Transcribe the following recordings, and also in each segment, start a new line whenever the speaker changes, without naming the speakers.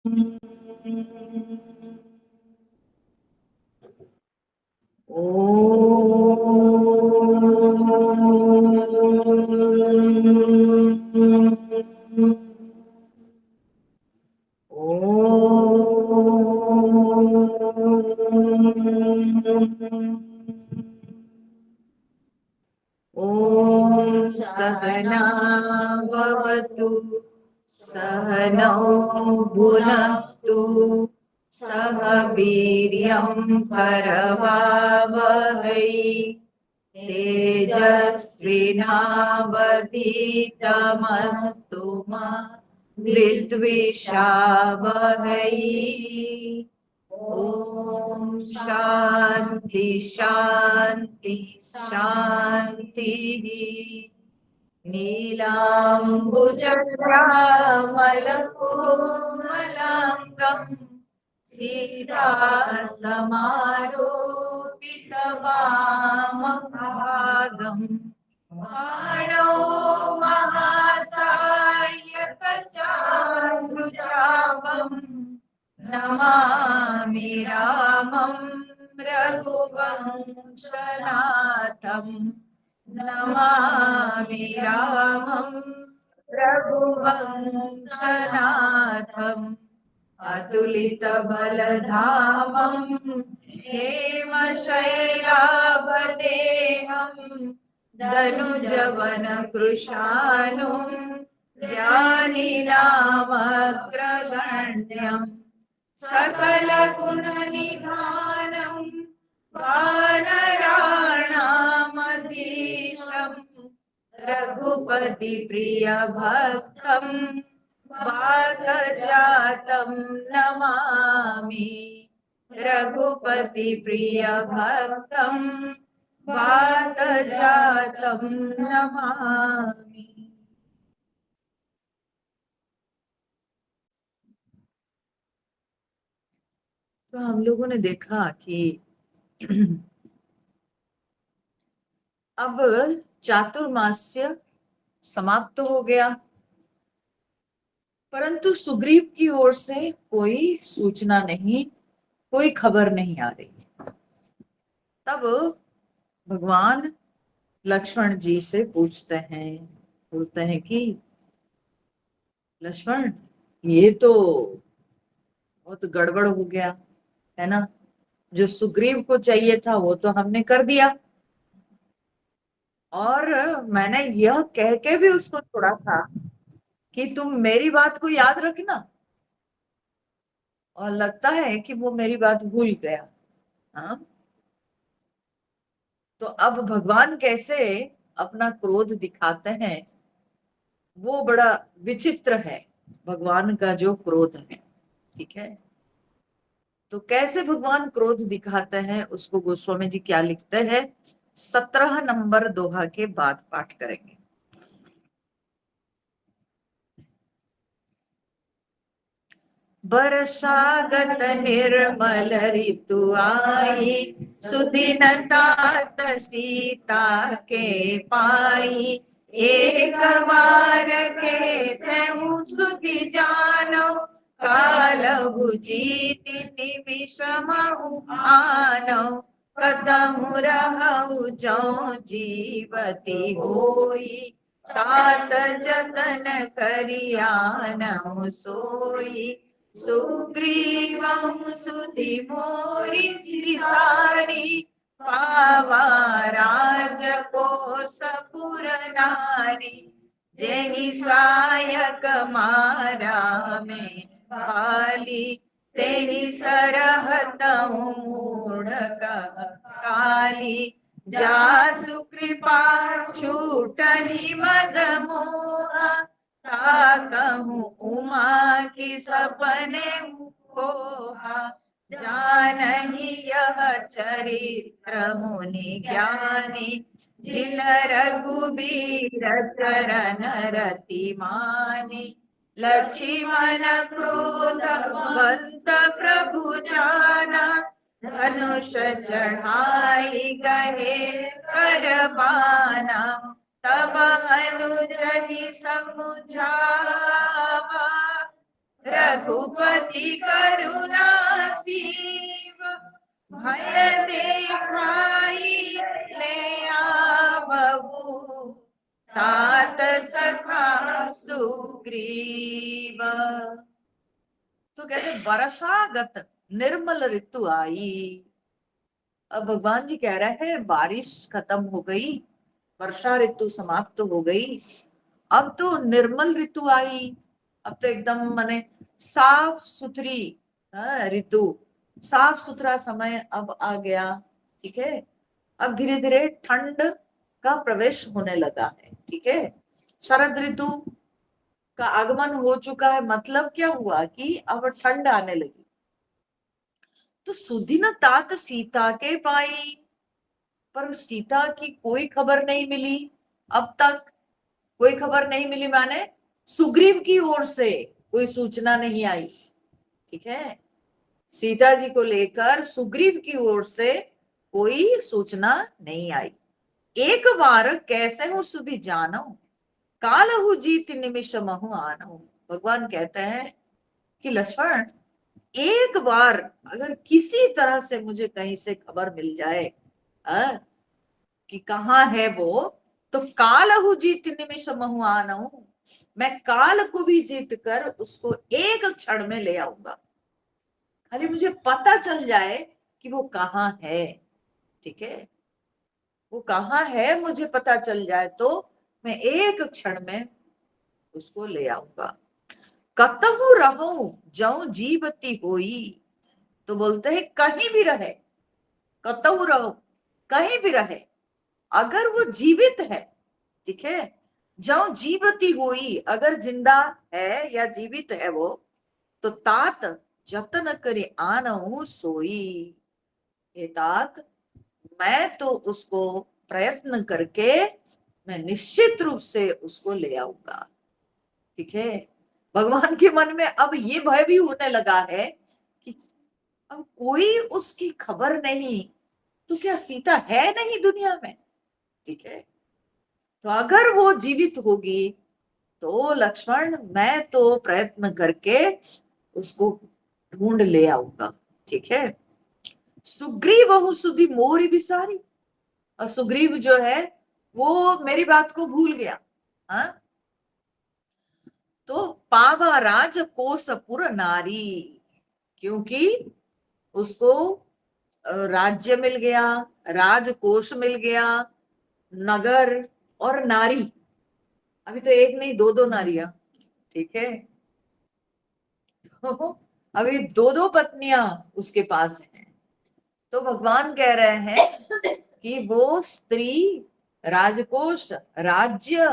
ॐ सहना भवतु सहनौ भुनक्तु सह वीर्यं करवावहै तेजस्विनावधीतमस्तु मा विद्विषावहै। ॐ शान्ति शान्ति शान्तिः। नीलाम्बुजश्यामलकोमलाङ्गम् सीतासमारोपितवामभागम् बाणौ महासायकचारुचापम् नमामि रामं रघुवंशनाथम् नमामि रामं रघुवंशनाथम् अतुलितबलधामं हेमशैलाभदेहम् धनुजवनकृशानुं ज्ञानिनामग्रगण्यम् सकलगुणनिधानं वानराणामधीशम् रघुपतिप्रियभक्तं वातजातं नमामि रघुपतिप्रियभक्तं वातजातं नमामि। तो हम लोगों ने देखा कि अब चातुर्मास्य समाप्त हो गया, परंतु सुग्रीव की ओर से कोई सूचना नहीं, कोई खबर नहीं आ रही। तब भगवान लक्ष्मण जी से पूछते हैं, बोलते हैं कि लक्ष्मण ये तो बहुत गड़बड़ हो गया है ना, जो सुग्रीव को चाहिए था वो तो हमने कर दिया, और मैंने यह कह के भी उसको छोड़ा था कि तुम मेरी बात को याद रखना, और लगता है कि वो मेरी बात भूल गया। हाँ, तो अब भगवान कैसे अपना क्रोध दिखाते हैं वो बड़ा विचित्र है, भगवान का जो क्रोध है। ठीक है, तो कैसे भगवान क्रोध दिखाते हैं उसको गोस्वामी जी क्या लिखते हैं, 17 नंबर दोहा के बाद पाठ करेंगे। बरसागत निर्मल ऋतु आई, सुदिनतात सीता के पाई। एक बार के सहु सुधि जानो, कालहु जीति निमिष महु आनो। कदमु रहु जौ जीवती होई, तात जतन करियानहु सोई। सुग्रीवं सुधि मोरि विसारी, पावा राजकोष पुर नारी। जेहि सायक मारा में बाली, तेहि सरहतहु मूढ़ काली। जासु कृपा छूटहि मद मोहा, ताकहु उमा की सपने कोहा। जानहि यह चरित्र मुनि ज्ञानी, जिन रघुबीर चरण रति मानी। लक्ष्मण क्रोधवंत प्रभु जाना, धनुष चढ़ाई गहे कर बाना। तब अनुज ही समुझावा, रघुपति करुणा सीव, भय देखाई ले आवहु, तात सखा सुग्रीव। तो कहते वर्षागत निर्मल ऋतु आई। अब भगवान जी कह रहे हैं बारिश खत्म हो गई, वर्षा ऋतु समाप्त हो गई, अब तो निर्मल ऋतु आई। अब तो एकदम माने साफ सुथरी ऋतु, साफ सुथरा समय अब आ गया। ठीक है, अब धीरे धीरे ठंड का प्रवेश होने लगा है। ठीक है, शरद ऋतु का आगमन हो चुका है। मतलब क्या हुआ कि अब ठंड आने लगी। तो सुदिन तात सीता के पाई, पर सीता की कोई खबर नहीं मिली। अब तक कोई खबर नहीं मिली, माने सुग्रीव की ओर से कोई सूचना नहीं आई। ठीक है, सीता जी को लेकर सुग्रीव की ओर से कोई सूचना नहीं आई। एक बार कैसे हो सुधि जानो, कालहु जीत निमिष महु आनो। भगवान कहते हैं कि लक्ष्मण, एक बार अगर किसी तरह से मुझे कहीं से खबर मिल जाए कि कहाँ है वो, तो कालहु जीत निमिष महु आनो, मैं काल को भी जीत कर उसको एक क्षण में ले आऊंगा। खाली मुझे पता चल जाए कि वो कहाँ है। ठीक है, वो कहाँ है मुझे पता चल जाए तो मैं एक क्षण में उसको ले आऊंगा। कतहु रहूं जऊं जीवती होई, तो बोलते हैं कहीं भी रहे, कतहु रहो, कहीं भी रहे, अगर वो जीवित है। ठीक है, जऊं जीवती हुई, अगर जिंदा है या जीवित है वो, तो तात जतन करे आनहु सोई। हे तात, मैं तो उसको प्रयत्न करके मैं निश्चित रूप से उसको ले आऊंगा। ठीक है, भगवान के मन में अब ये भय भी होने लगा है कि अब कोई उसकी खबर नहीं, तो क्या सीता है नहीं दुनिया में। ठीक है, तो अगर वो जीवित होगी तो लक्ष्मण मैं तो प्रयत्न करके उसको ढूंढ ले आऊंगा। ठीक है, सुग्रीव बहु सुधि मोरी बिसारी, और सुग्रीव जो है वो मेरी बात को भूल गया। हाँ, तो पावा राज कोसपुर नारी, क्योंकि उसको राज्य मिल गया, राजकोष मिल गया, नगर और नारी। अभी तो एक नहीं, दो दो नारियां। ठीक है, तो अभी दो दो पत्नियां उसके पास हैं। तो भगवान कह रहे हैं कि वो स्त्री राजकोष, राज्य,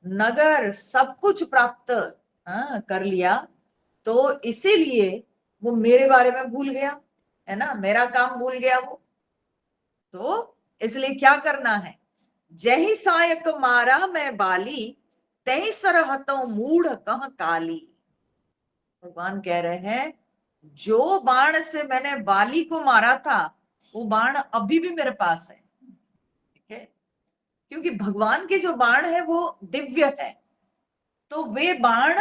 नगर सब कुछ प्राप्त कर लिया, तो इसीलिए वो मेरे बारे में भूल गया, है ना, मेरा काम भूल गया वो। तो इसलिए क्या करना है, जही सायक मारा मैं बाली, तही सरहतों मूढ़ कह काली। भगवान कह रहे हैं जो बाण से मैंने बाली को मारा था, वो बाण अभी भी मेरे पास है। ठीक है, क्योंकि भगवान के जो बाण है वो दिव्य है, तो वे बाण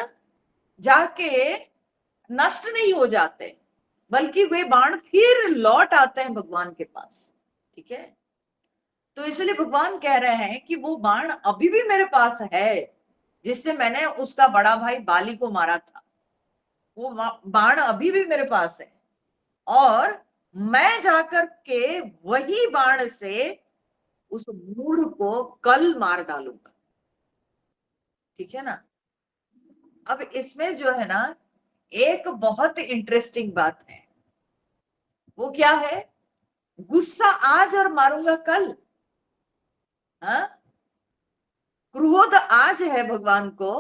जाके नष्ट नहीं हो जाते, बल्कि वे बाण फिर लौट आते हैं भगवान के पास। ठीक है, तो इसलिए भगवान कह रहे हैं कि वो बाण अभी भी मेरे पास है, जिससे मैंने उसका बड़ा भाई बाली को मारा था, वो बाण अभी भी मेरे पास है, और मैं जाकर के वही बाण से उस मूढ़ को कल मार डालूंगा। ठीक है ना। अब इसमें जो है ना एक बहुत इंटरेस्टिंग बात है, वो क्या है, गुस्सा आज और मारूंगा कल। हाँ, क्रोध आज है भगवान को,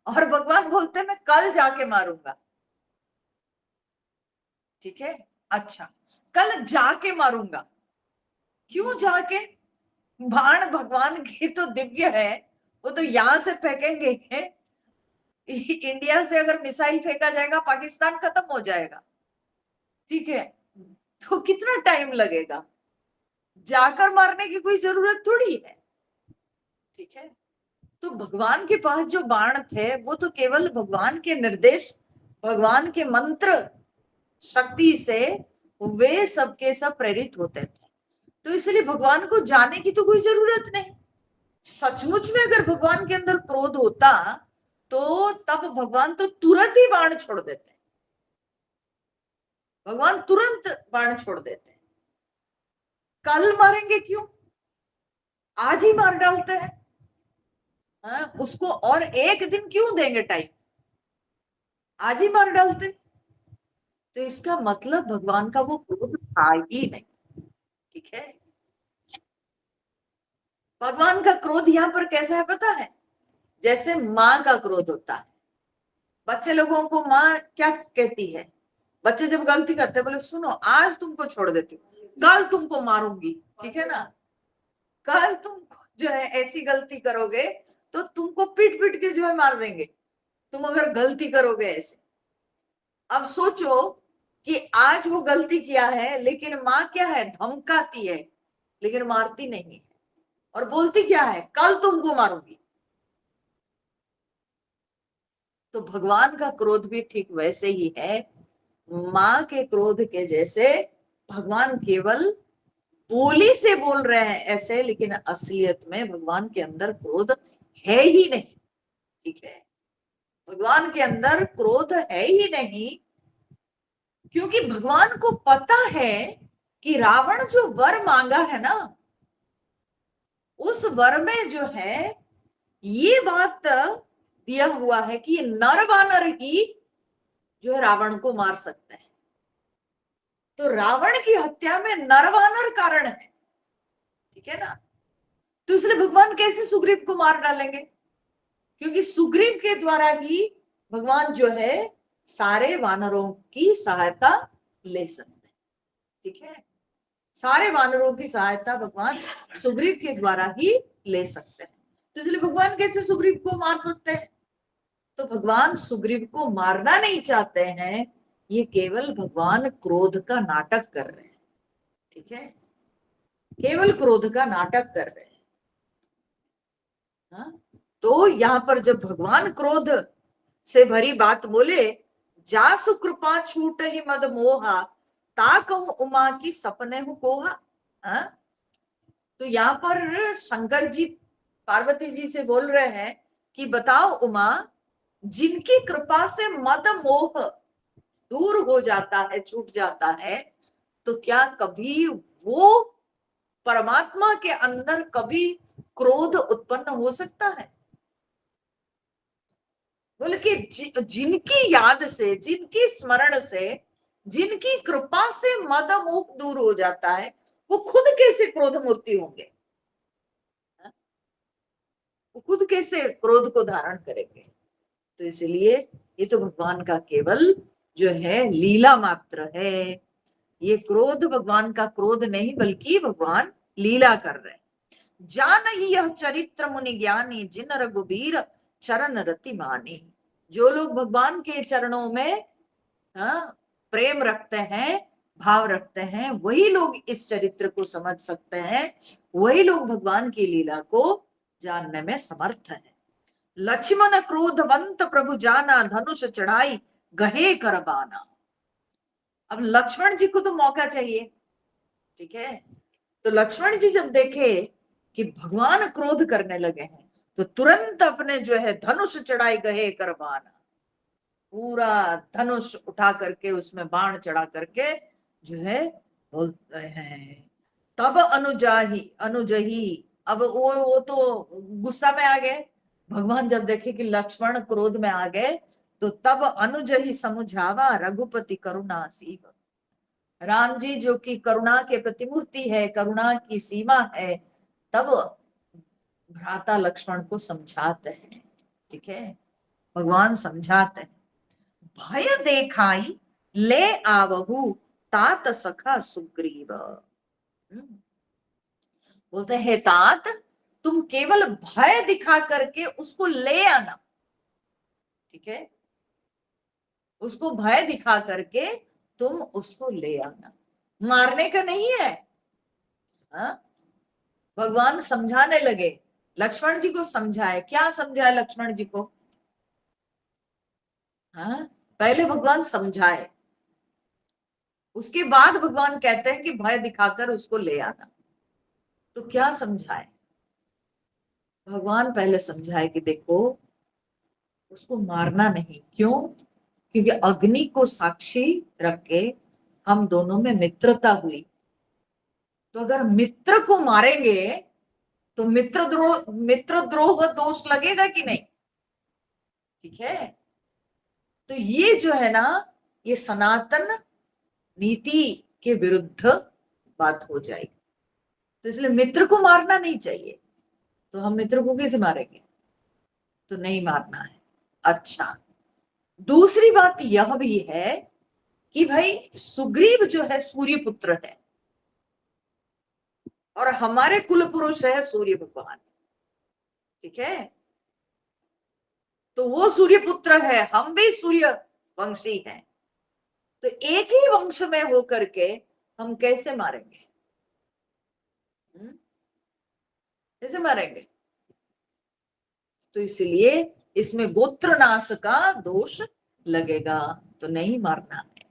और भगवान बोलते मैं कल जाके मारूंगा। ठीक है, अच्छा, कल जाके मारूंगा, क्यों जाके, बाण भगवान की तो दिव्य है, वो तो यहां से फेंकेंगे, इंडिया से अगर मिसाइल फेंका जाएगा पाकिस्तान खत्म हो जाएगा। ठीक है, तो कितना टाइम लगेगा, जाकर मारने की कोई जरूरत थोड़ी है। ठीक है, तो भगवान के पास जो बाण थे वो तो केवल भगवान के निर्देश भगवान के मंत्र शक्ति से वे सबके सब प्रेरित होते थे। तो इसलिए भगवान को जाने की तो कोई जरूरत नहीं। सचमुच में अगर भगवान के अंदर क्रोध होता तो तब भगवान तो तुरंत ही बाण छोड़ देते। भगवान तुरंत बाण छोड़ देते। कल मारेंगे क्यों, आज ही मार डालते हैं। हाँ, उसको और एक दिन क्यों देंगे टाइम, आज ही मार डालते। तो इसका मतलब भगवान का वो क्रोध था ही नहीं। ठीक है, भगवान का क्रोध यहाँ पर कैसा है पता है? जैसे माँ का क्रोध होता है। बच्चे लोगों को माँ क्या कहती है? बच्चे जब गलती करते हैं बोले सुनो आज तुमको छोड़ देती हूँ, कल तुमको मारूंगी, ठीक है ना। कल तुम जो है ऐसी गलती करोगे तो तुमको पीट पीट के जो है मार देंगे, तुम अगर गलती करोगे ऐसे। अब सोचो कि आज वो गलती किया है, लेकिन माँ क्या है, धमकाती है लेकिन मारती नहीं है, और बोलती क्या है, कल तुमको मारूंगी। तो भगवान का क्रोध भी ठीक वैसे ही है, माँ के क्रोध के जैसे। भगवान केवल बोली से बोल रहे हैं ऐसे, लेकिन असलियत में भगवान के अंदर क्रोध है ही नहीं। ठीक है, भगवान के अंदर क्रोध है ही नहीं, क्योंकि भगवान को पता है कि रावण जो वर मांगा है ना, उस वर में जो है ये बात दिया हुआ है कि ये नर वानर ही जो है रावण को मार सकते हैं। तो रावण की हत्या में नर वानर कारण है, ठीक है ना। तो इसलिए भगवान कैसे सुग्रीव को मार डालेंगे? क्योंकि सुग्रीव के द्वारा ही भगवान जो है सारे वानरों की सहायता ले सकते हैं। ठीक है, सारे वानरों की सहायता भगवान सुग्रीव के द्वारा ही ले सकते हैं। तो इसलिए भगवान कैसे सुग्रीव को मार सकते हैं? तो भगवान सुग्रीव को मारना नहीं चाहते हैं, ये केवल भगवान क्रोध का नाटक कर रहे हैं। ठीक है, केवल क्रोध का नाटक कर रहे हैं। हाँ? तो यहाँ पर जब भगवान क्रोध से भरी बात बोले, जासु कृपा छूट ही मद मोहा, ता कहूं उमा की सपने हूं कोहा। हाँ? तो यहाँ पर शंकर जी पार्वती जी से बोल रहे हैं कि बताओ उमा, जिनकी कृपा से मद मोह दूर हो जाता है, छूट जाता है, तो क्या कभी वो परमात्मा के अंदर कभी क्रोध उत्पन्न हो सकता है? बोले कि जिनकी याद से, जिनकी स्मरण से, जिनकी कृपा से मद मोह दूर हो जाता है, वो खुद कैसे क्रोध मूर्ति होंगे? वो खुद कैसे क्रोध को धारण करेंगे? तो इसलिए ये तो भगवान का केवल जो है लीला मात्र है। ये क्रोध भगवान का क्रोध नहीं, बल्कि भगवान लीला कर रहे हैं। जान ही यह चरित्र मुनि ज्ञानी, जिन रघुबीर चरण रति मानी। जो लोग भगवान के चरणों में प्रेम रखते हैं, भाव रखते हैं, वही लोग इस चरित्र को समझ सकते हैं, वही लोग भगवान की लीला को जानने में समर्थ है। लक्ष्मण क्रोधवंत प्रभु जाना, धनुष चढ़ाई गहे करबाना। अब लक्ष्मण जी को तो मौका चाहिए, ठीक है। तो लक्ष्मण जी जब देखे कि भगवान क्रोध करने लगे हैं, तो तुरंत अपने जो है धनुष चढ़ाई गहे करबाना, पूरा धनुष उठा करके उसमें बाण चढ़ा करके जो है बोलते हैं, तब अनुजही। अब वो तो गुस्सा में आ गए। भगवान जब देखे कि लक्ष्मण क्रोध में आ गए, तो तब अनुजही समुझावा, रघुपति करुणा सीव। राम जी जो कि करुणा के प्रतिमूर्ति है, करुणा की सीमा है, तब भ्राता लक्ष्मण को समझाते हैं। ठीक है, भगवान समझाते हैं। भय देखाई ले आवहु, तात सखा सुग्रीव। बोलते हैं तात, तुम केवल भय दिखा करके उसको ले आना। ठीक है, उसको भय दिखा करके तुम उसको ले आना, मारने का नहीं है। हाँ? भगवान समझाने लगे, लक्ष्मण जी को समझाए। क्या समझाए लक्ष्मण जी को? हाँ, पहले भगवान समझाए, उसके बाद भगवान कहते हैं कि भय दिखाकर उसको ले आना। तो क्या समझाए? भगवान पहले समझाए कि देखो, उसको मारना नहीं। क्यों? क्योंकि अग्नि को साक्षी रख के हम दोनों में मित्रता हुई। तो अगर मित्र को मारेंगे तो मित्र द्रोह दोष लगेगा कि नहीं? ठीक है। तो ये जो है ना, ये सनातन नीति के विरुद्ध बात हो जाएगी। तो इसलिए मित्र को मारना नहीं चाहिए। तो हम मित्र को कैसे मारेंगे? तो नहीं मारना है। अच्छा, दूसरी बात यह भी है कि भाई सुग्रीव जो है सूर्य पुत्र है और हमारे कुल पुरुष है सूर्य भगवान। ठीक है। तो वो सूर्य पुत्र है, हम भी सूर्य वंशी हैं। तो एक ही वंश में होकर के हम कैसे मारेंगे? कैसे मारेंगे? तो इसलिए इसमें गोत्र नाश का दोष लगेगा, तो नहीं मारना है।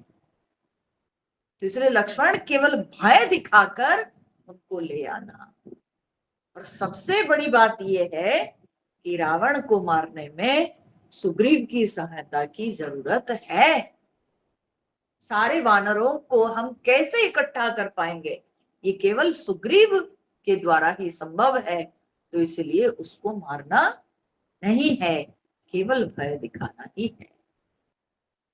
तो इसलिए लक्ष्मण केवल भय दिखाकर उनको ले आना। और सबसे बड़ी बात यह है कि रावण को मारने में सुग्रीव की सहायता की जरूरत है। सारे वानरों को हम कैसे इकट्ठा कर पाएंगे? ये केवल सुग्रीव के द्वारा ही संभव है। तो इसलिए उसको मारना नहीं है, केवल भय दिखाना ही है।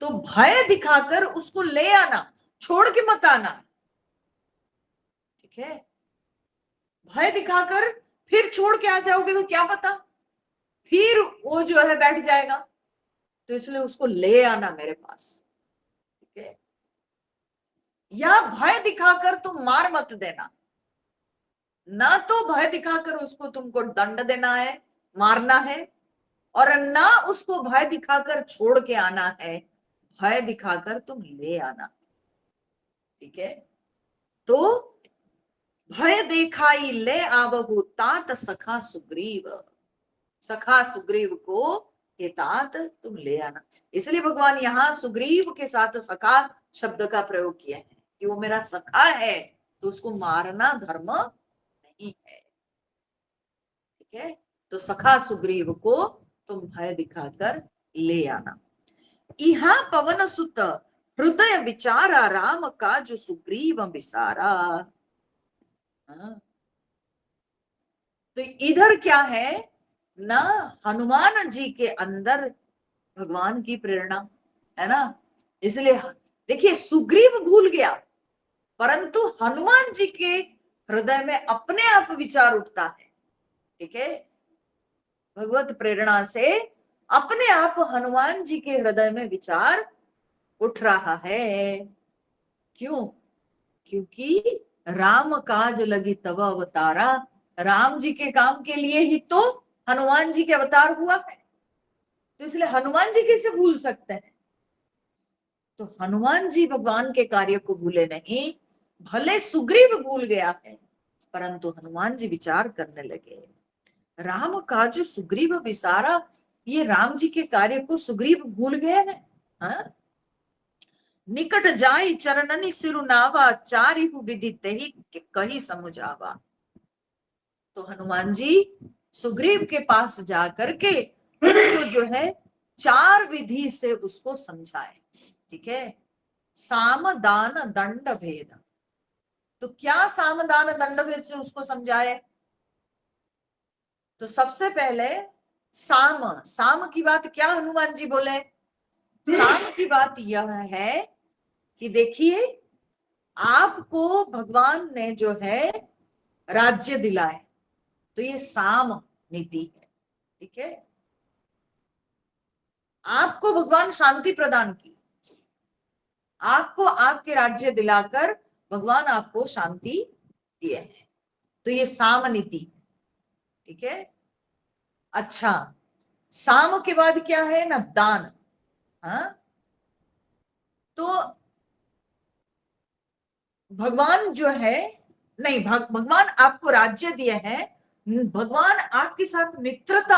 तो भय दिखाकर उसको ले आना, छोड़ के मत आना। ठीक है। भय दिखाकर फिर छोड़ के आ जाओगे तो क्या पता फिर वो जो है बैठ जाएगा। तो इसलिए उसको ले आना मेरे पास। ठीक है। या भय दिखाकर तुम मार मत देना। ना तो भय दिखाकर उसको तुमको दंड देना है, मारना है, और ना उसको भय दिखाकर छोड़ के आना है। भय दिखाकर तुम ले आना। ठीक है। तो भय देखाई ले आवहु तात सखा सुग्रीव। सखा सुग्रीव को हे तात तुम ले आना। इसलिए भगवान यहाँ सुग्रीव के साथ सखा शब्द का प्रयोग किया है कि वो मेरा सखा है, तो उसको मारना धर्म नहीं है। ठीक है। तो सखा सुग्रीव को तुम भय दिखाकर ले आना। इहा पवन सुत हृदय विचारा राम का जो सुग्रीव विसारा। हाँ। तो इधर क्या है ना, हनुमान जी के अंदर भगवान की प्रेरणा है ना। इसलिए देखिए, सुग्रीव भूल गया, परंतु हनुमान जी के हृदय में अपने आप विचार उठता है। ठीक है। भगवत प्रेरणा से अपने आप हनुमान जी के हृदय में विचार उठ रहा है। क्यों? क्योंकि राम काज लगी तब अवतारा। राम जी के काम के लिए ही तो हनुमान जी के अवतार हुआ है। तो इसलिए हनुमान जी कैसे भूल सकते हैं? तो हनुमान जी भगवान के कार्य को भूले नहीं। भले सुग्रीव भूल गया है, परंतु हनुमान जी विचार करने लगे। राम का जो सुग्रीव विसारा, ये राम जी के कार्य को सुग्रीव भूल गए हैं। हाँ? निकट जाई चरणनि सिरुनावा चारिहु विधि तेहि कही समुझावा। तो हनुमान जी सुग्रीव के पास जा करके उसको जो है 4 विधि से उसको समझाए। ठीक है। साम दान दंड भेद। तो क्या साम दान दंड भेद से उसको समझाए? तो सबसे पहले साम साम की बात क्या हनुमान जी बोले? साम की बात यह है कि देखिए, आपको भगवान ने जो है राज्य दिलाए, तो ये साम नीति है। ठीक है। आपको भगवान शांति प्रदान की, आपको आपके राज्य दिलाकर भगवान आपको शांति दिए है, तो ये साम नीति। ठीक है। अच्छा, साम के बाद क्या है ना, दान। हाँ। तो भगवान जो है, नहीं, भगवान आपको राज्य दिए हैं, भगवान आपके साथ मित्रता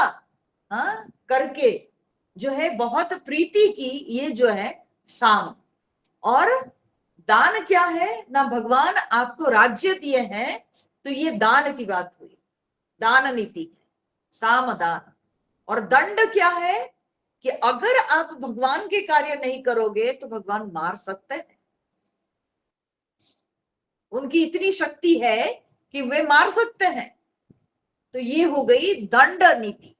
हाँ करके जो है बहुत प्रीति की, ये जो है साम। और दान क्या है ना, भगवान आपको राज्य दिए हैं तो ये दान की बात हुई, दान नीति है, साम दान। और दंड क्या है कि अगर आप भगवान के कार्य नहीं करोगे तो भगवान मार सकते हैं, उनकी इतनी शक्ति है कि वे मार सकते हैं। तो ये हो गई दंड नीति,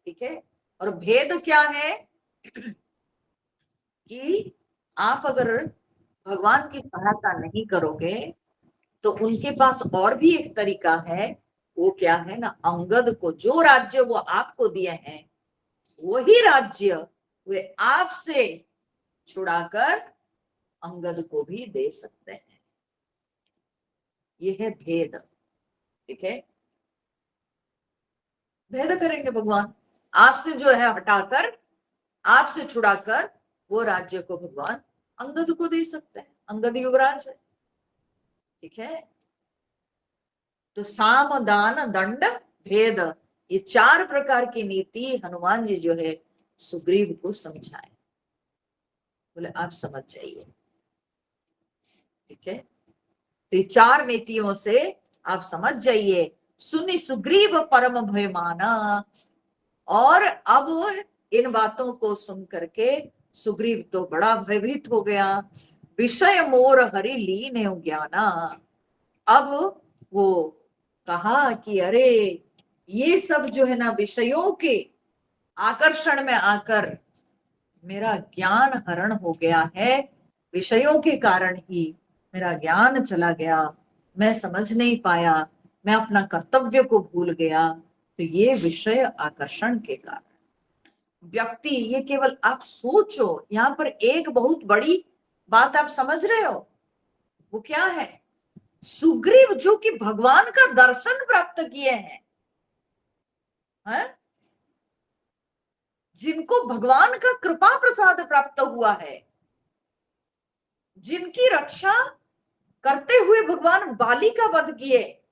ठीक है। और भेद क्या है कि आप अगर भगवान की सहायता नहीं करोगे तो उनके पास और भी एक तरीका है। वो क्या है ना, अंगद को जो राज्य वो आपको दिए हैं वही राज्य वे आपसे छुड़ाकर अंगद को भी दे सकते हैं। ये है भेद, ठीक है। भेद करेंगे भगवान, आपसे जो है हटाकर, आपसे छुड़ाकर वो राज्य को भगवान अंगद को दे सकते हैं, अंगद युवराज है, ठीक है। तो साम दान दंड भेद, ये 4 प्रकार की नीति हनुमान जी जो है सुग्रीव को समझाए, बोले आप समझ जाइए, ठीक है। तो ये 4 नीतियों से आप समझ जाइए। सुनि सुग्रीव परम भय माना, और अब इन बातों को सुन करके सुग्रीव तो बड़ा भयभीत हो गया। विषय मोर हरि लीन ज्ञाना, अब वो कहा कि अरे ये सब जो है ना विषयों के आकर्षण में आकर मेरा ज्ञान हरण हो गया है, विषयों के कारण ही मेरा ज्ञान चला गया, मैं समझ नहीं पाया, मैं अपना कर्तव्य को भूल गया। तो ये विषय आकर्षण के कारण व्यक्ति, ये केवल आप सोचो, यहाँ पर एक बहुत बड़ी बात आप समझ रहे हो, वो क्या है? सुग्रीव जो कि भगवान का दर्शन प्राप्त किए हैं, है? जिनको भगवान का कृपा प्रसाद प्राप्त हुआ है, जिनकी रक्षा करते हुए भगवान बाली का वध किए,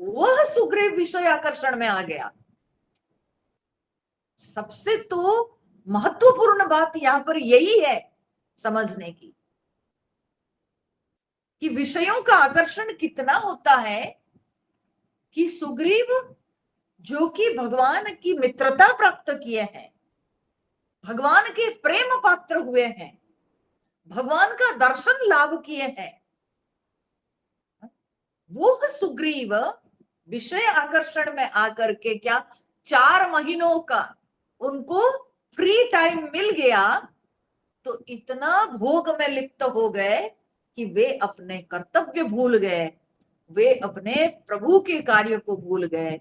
वह सुग्रीव विषय आकर्षण में आ गया। सबसे तो महत्वपूर्ण बात यहां पर यही है समझने की कि विषयों का आकर्षण कितना होता है कि सुग्रीव जो कि भगवान की मित्रता प्राप्त किए हैं, भगवान के प्रेम पात्र हुए हैं, भगवान का दर्शन लाभ किए हैं, वो सुग्रीव विषय आकर्षण में आकर के क्या 4 महीनों का उनको फ्री टाइम मिल गया, तो इतना भोग में लिप्त हो गए कि वे अपने कर्तव्य भूल गए, वे अपने प्रभु के कार्य को भूल गए।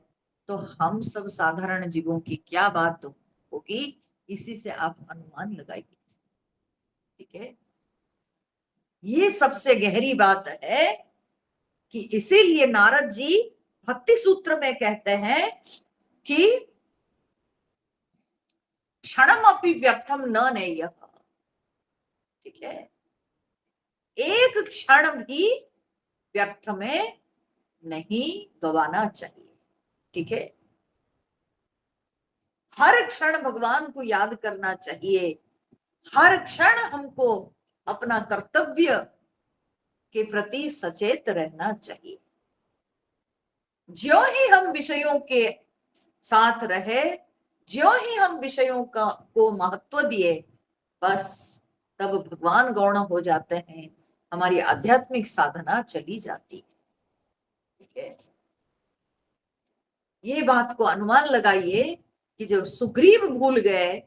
तो हम सब साधारण जीवों की क्या बात होगी, इसी से आप अनुमान लगाइए, ठीक है। ये सबसे गहरी बात है कि इसीलिए नारद जी भक्ति सूत्र में कहते हैं कि क्षणम अपि व्यर्थम न नेयः, ठीक है। एक क्षण भी व्यर्थ में नहीं गवाना चाहिए, ठीक है। हर क्षण भगवान को याद करना चाहिए, हर क्षण हमको अपना कर्तव्य के प्रति सचेत रहना चाहिए। ज्यों ही हम विषयों के साथ रहे, ज्यों ही हम विषयों का को महत्व दिए, बस तब भगवान गौण हो जाते हैं, हमारी आध्यात्मिक साधना चली जाती है, ठीक है। ये बात को अनुमान लगाइए कि जब सुग्रीव भूल गए,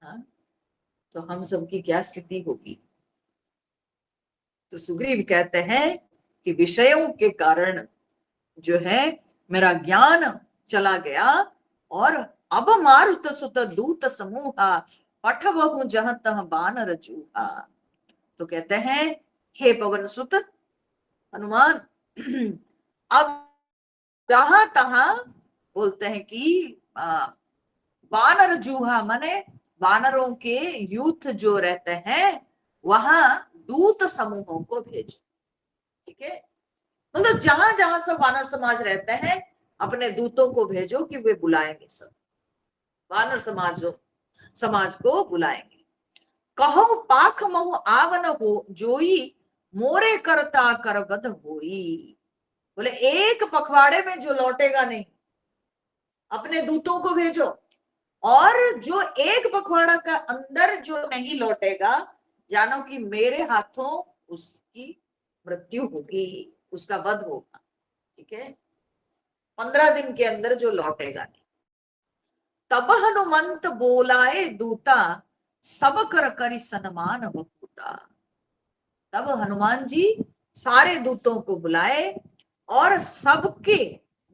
हाँ, तो हम सबकी क्या स्थिति होगी। तो सुग्रीव कहते हैं कि विषयों के कारण जो है मेरा ज्ञान चला गया, और अब मारुत सुत दूत समूहा पठवहु जह तह बानर चूहा। तो कहते हैं हे पवन सुत हनुमान, अब जहां तहां बोलते हैं कि बानर जूहा माने बानरों के यूथ जो रहते हैं, वहां दूत समूहों को भेजो, ठीक है। मतलब जहां जहां सब वानर समाज रहते हैं, अपने दूतों को भेजो कि वे बुलाएंगे सब वानर समाज जो समाज को बुलाएंगे। कहो पाख मोह आवन हो जोई, मोरे करता करबद होई। बोले एक पखवाड़े में जो लौटेगा नहीं, अपने दूतों को भेजो, और जो एक पखवाड़ा का अंदर जो नहीं लौटेगा, जानो कि मेरे हाथों उसकी मृत्यु होगी, उसका वध होगा। ठीक है, 15 दिन के अंदर जो लौटेगा नहीं। तब हनुमंत बोलाए दूता, सब कर करी सन्मान बकूता। तब हनुमान जी सारे दूतों को बुलाए और सबके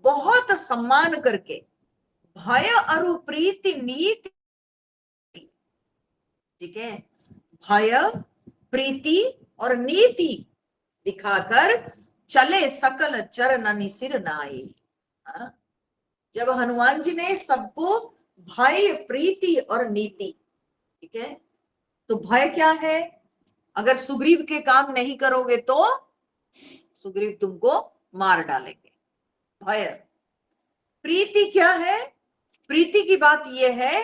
बहुत सम्मान करके भय अरु प्रीति नीति, ठीक है, भय प्रीति और नीति दिखाकर चले सकल चरण सिर नाई। जब हनुमान जी ने सबको भय प्रीति और नीति, ठीक है, तो भय क्या है, अगर सुग्रीव के काम नहीं करोगे तो सुग्रीव तुमको मार डालेंगे, भय। प्रीति क्या है, प्रीति की बात यह है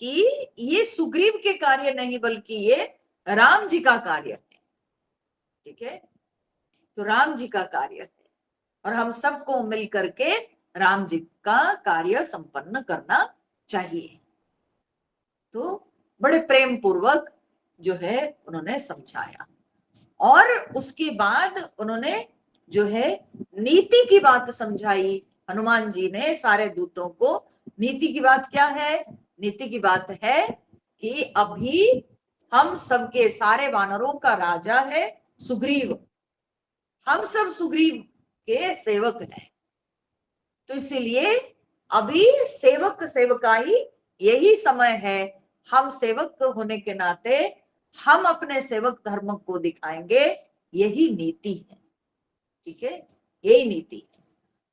कि ये सुग्रीव के कार्य नहीं बल्कि ये राम जी का कार्य है। ठीक है, तो राम जी का कार्य है और हम सबको मिलकर के राम जी का कार्य संपन्न करना चाहिए। तो बड़े प्रेम पूर्वक जो है उन्होंने समझाया, और उसके बाद उन्होंने जो है नीति की बात समझाई। हनुमान जी ने सारे दूतों को नीति की बात क्या है, नीति की बात है कि अभी हम सबके सारे वानरों का राजा है सुग्रीव, हम सब सुग्रीव के सेवक हैं, तो इसीलिए अभी सेवक सेवकाई यही समय है। हम सेवक होने के नाते हम अपने सेवक धर्म को दिखाएंगे, यही नीति है। ठीक है, यही नीति है।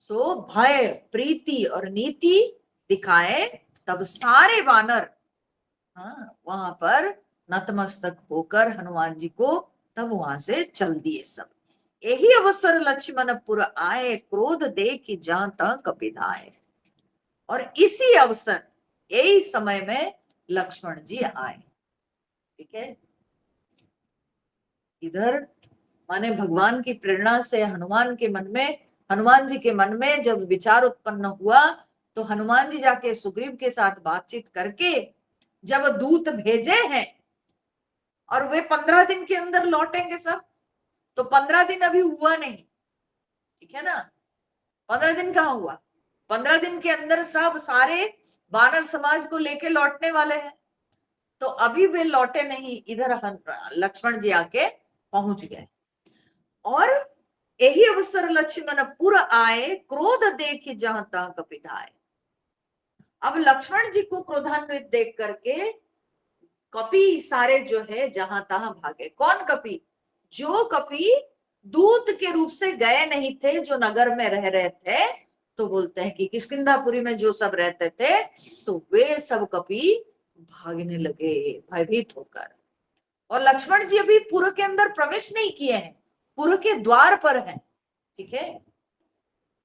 सो भय प्रीति और नीति दिखाए, तब सारे वानर वहां पर नतमस्तक होकर हनुमान जी को तब वहां से चल दिए सब। यही अवसर लक्ष्मण पुर आए, क्रोध देख जहां तक कपिधाए। और इसी अवसर, यही समय में लक्ष्मण जी आए। ठीक है, इधर माने भगवान की प्रेरणा से हनुमान जी के मन में जब विचार उत्पन्न हुआ, तो हनुमान जी जाके सुग्रीव के साथ बातचीत करके जब दूत भेजे हैं और वे 15 दिन के अंदर लौटेंगे सब, तो 15 दिन अभी हुआ नहीं। ठीक है ना, 15 दिन कहाँ हुआ, 15 दिन के अंदर सब सारे वानर समाज को लेके लौटने वाले हैं, तो अभी वे लौटे नहीं, इधर लक्ष्मण जी आके पहुंच गए। और यही अवसर लक्ष्मण पुर आए, क्रोध देख जहां तहां कपिधाए। अब लक्ष्मण जी को क्रोधान्वित देख करके कपि सारे जो है जहां तहां भागे। कौन कपि, जो कपि दूत के रूप से गए नहीं थे, जो नगर में रह रहे थे, तो बोलते हैं कि किष्किंधापुरी में जो सब रहते थे, तो वे सब कपि भागने लगे भयभीत होकर। और लक्ष्मण जी अभी पुर के अंदर प्रवेश नहीं किए हैं, पुर के द्वार पर हैं। ठीक है,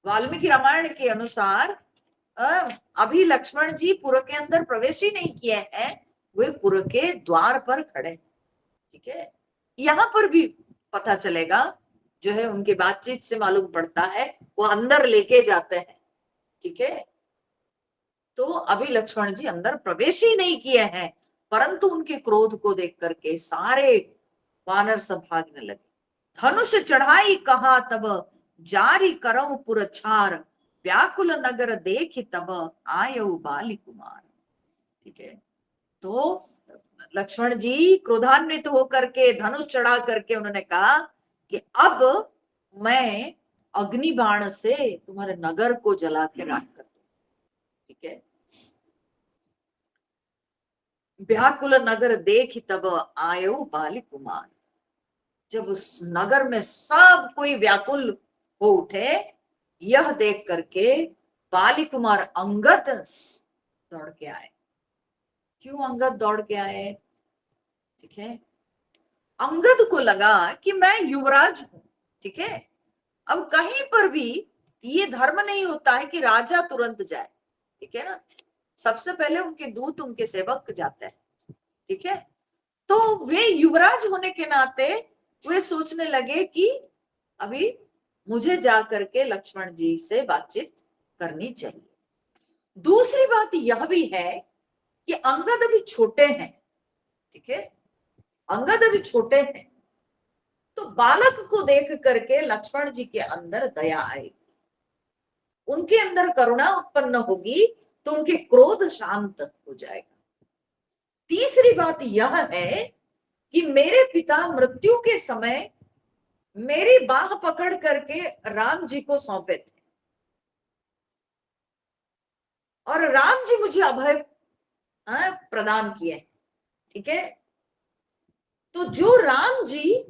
वाल्मीकि रामायण के अनुसार अभी लक्ष्मण जी पुर के अंदर प्रवेश ही नहीं किए हैं, वे पुर के द्वार पर खड़े। ठीक है, यहाँ पर भी पता चलेगा, जो है उनकी बातचीत से मालूम पड़ता है, वो अंदर लेके जाते हैं। ठीक है, तो अभी लक्ष्मण जी अंदर प्रवेश ही नहीं किए हैं, परंतु उनके क्रोध को देख करके सारे वानर सब भागने लगे। धनुष चढ़ाई कहा तब, जारी करऊं पुरछार, व्याकुल नगर देख तब आयऊ बाली कुमार। ठीक है, तो लक्ष्मण जी क्रोधान्वित होकर के धनुष चढ़ा करके उन्होंने कहा कि अब मैं अग्नि बाण से तुम्हारे नगर को जला के राख कर दूं। ठीक है, व्याकुल नगर देख तब आयो बाली कुमार। जब उस नगर में सब कोई व्याकुल हो उठे, यह देख करके बाली कुमार अंगद दौड़ के आए। क्यों अंगद दौड़ के आए? ठीक है, अंगद को लगा कि मैं युवराज हूं। ठीक है, अब कहीं पर भी ये धर्म नहीं होता है कि राजा तुरंत जाए। ठीक है ना, सबसे पहले उनके दूत, उनके सेवक जाते हैं, ठीक है। तो वे युवराज होने के नाते वे सोचने लगे कि अभी मुझे जा करके लक्ष्मण जी से बातचीत करनी चाहिए। दूसरी बात यह भी है कि अंगद अभी छोटे हैं, ठीक है, अंगद अभी छोटे हैं, तो बालक को देख करके लक्ष्मण जी के अंदर दया आएगी, उनके अंदर करुणा उत्पन्न होगी, तो उनके क्रोध शांत हो जाएगा। तीसरी बात यह है कि मेरे पिता मृत्यु के समय मेरी बाह पकड़ करके राम जी को सौंपे थे, और राम जी मुझे अभय प्रदान किए, ठीक है। तो जो राम जी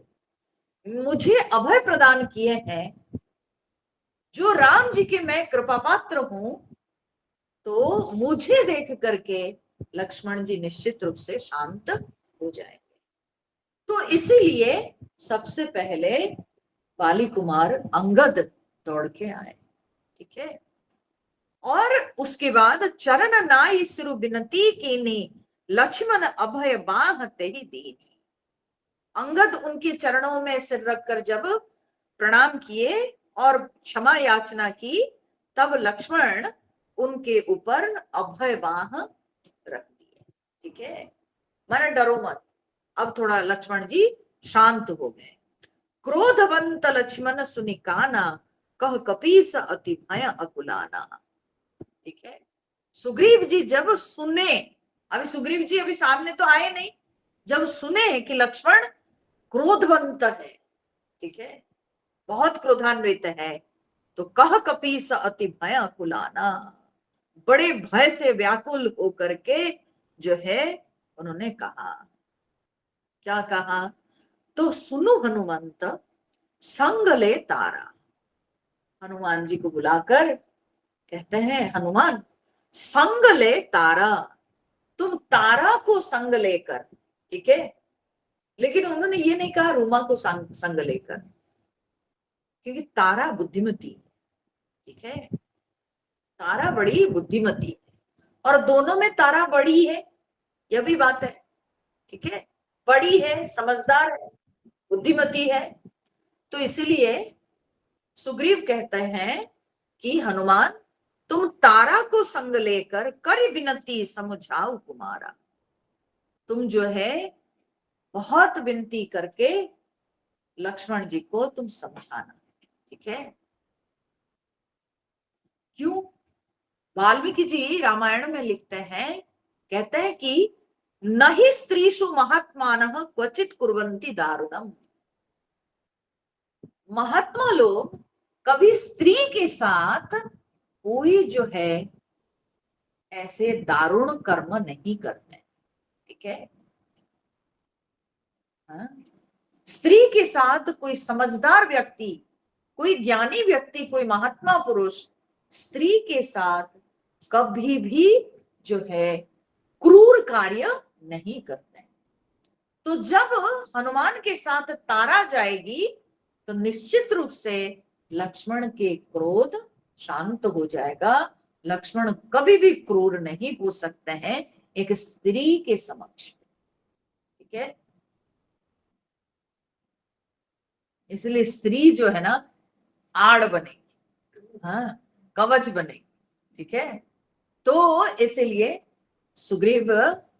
मुझे अभय प्रदान किए हैं, जो राम जी के मैं कृपा पात्र हूं, तो मुझे देख करके लक्ष्मण जी निश्चित रूप से शांत हो जाएंगे। तो इसीलिए सबसे पहले बाली कुमार अंगद दौड़ के आए, ठीक है। और उसके बाद चरण नाई सिरु बिनती कीनी, लक्ष्मण अभय बाह तेहि दीनी। अंगद उनके चरणों में सिर रखकर जब प्रणाम किए और क्षमा याचना की, तब लक्ष्मण उनके ऊपर अभय बाह रख दिए, ठीक है। माने डरो मत, अब थोड़ा लक्ष्मण जी शांत हो गए। क्रोधवंत लक्ष्मण सुनिकाना, कह कपीस अति भय अकुलाना, ठीक है। सुग्रीव जी जब सुने, अभी सुग्रीव जी अभी सामने तो आए नहीं, जब सुने कि लक्ष्मण क्रोधवंत है, ठीक है, बहुत क्रोधान्वित है, तो कह कपीस अति भय अकुलाना, बड़े भय से व्याकुल होकर के जो है उन्होंने कहा, क्या कहा, तो सुनो हनुमंत संग ले तारा। हनुमान जी को बुलाकर कहते हैं, हनुमान संग ले तारा, तुम तारा को संग लेकर, ठीक है। लेकिन उन्होंने ये नहीं कहा रूमा को संग लेकर, क्योंकि तारा बुद्धिमती, ठीक है, तारा बड़ी बुद्धिमती, और दोनों में तारा बड़ी है, यह भी बात है, ठीक है, बड़ी है, समझदार है, बुद्धिमती है। तो इसीलिए सुग्रीव कहते हैं कि हनुमान तुम तारा को संग लेकर कर विनती समझाओ कुमारा, तुम जो है बहुत विनती करके लक्ष्मण जी को तुम समझाना, ठीक है। क्यों? वाल्मीकि जी रामायण में लिखते हैं, कहते हैं कि नहीं स्त्रीषु महात्मानः क्वचित कुर्वन्ति दारुणम। महात्मा लोग कभी स्त्री के साथ कोई जो है ऐसे दारुण कर्म नहीं करते, ठीक है। हाँ? स्त्री के साथ कोई समझदार व्यक्ति, कोई ज्ञानी व्यक्ति, कोई महात्मा पुरुष स्त्री के साथ कभी भी जो है क्रूर कार्य नहीं करते। तो जब हनुमान के साथ तारा जाएगी, तो निश्चित रूप से लक्ष्मण के क्रोध शांत हो जाएगा। लक्ष्मण कभी भी क्रूर नहीं हो सकते हैं एक स्त्री के समक्ष, ठीक है। इसलिए स्त्री जो है ना आड़ बनेगी, हाँ, कवच बनेगी, ठीक है। तो इसलिए सुग्रीव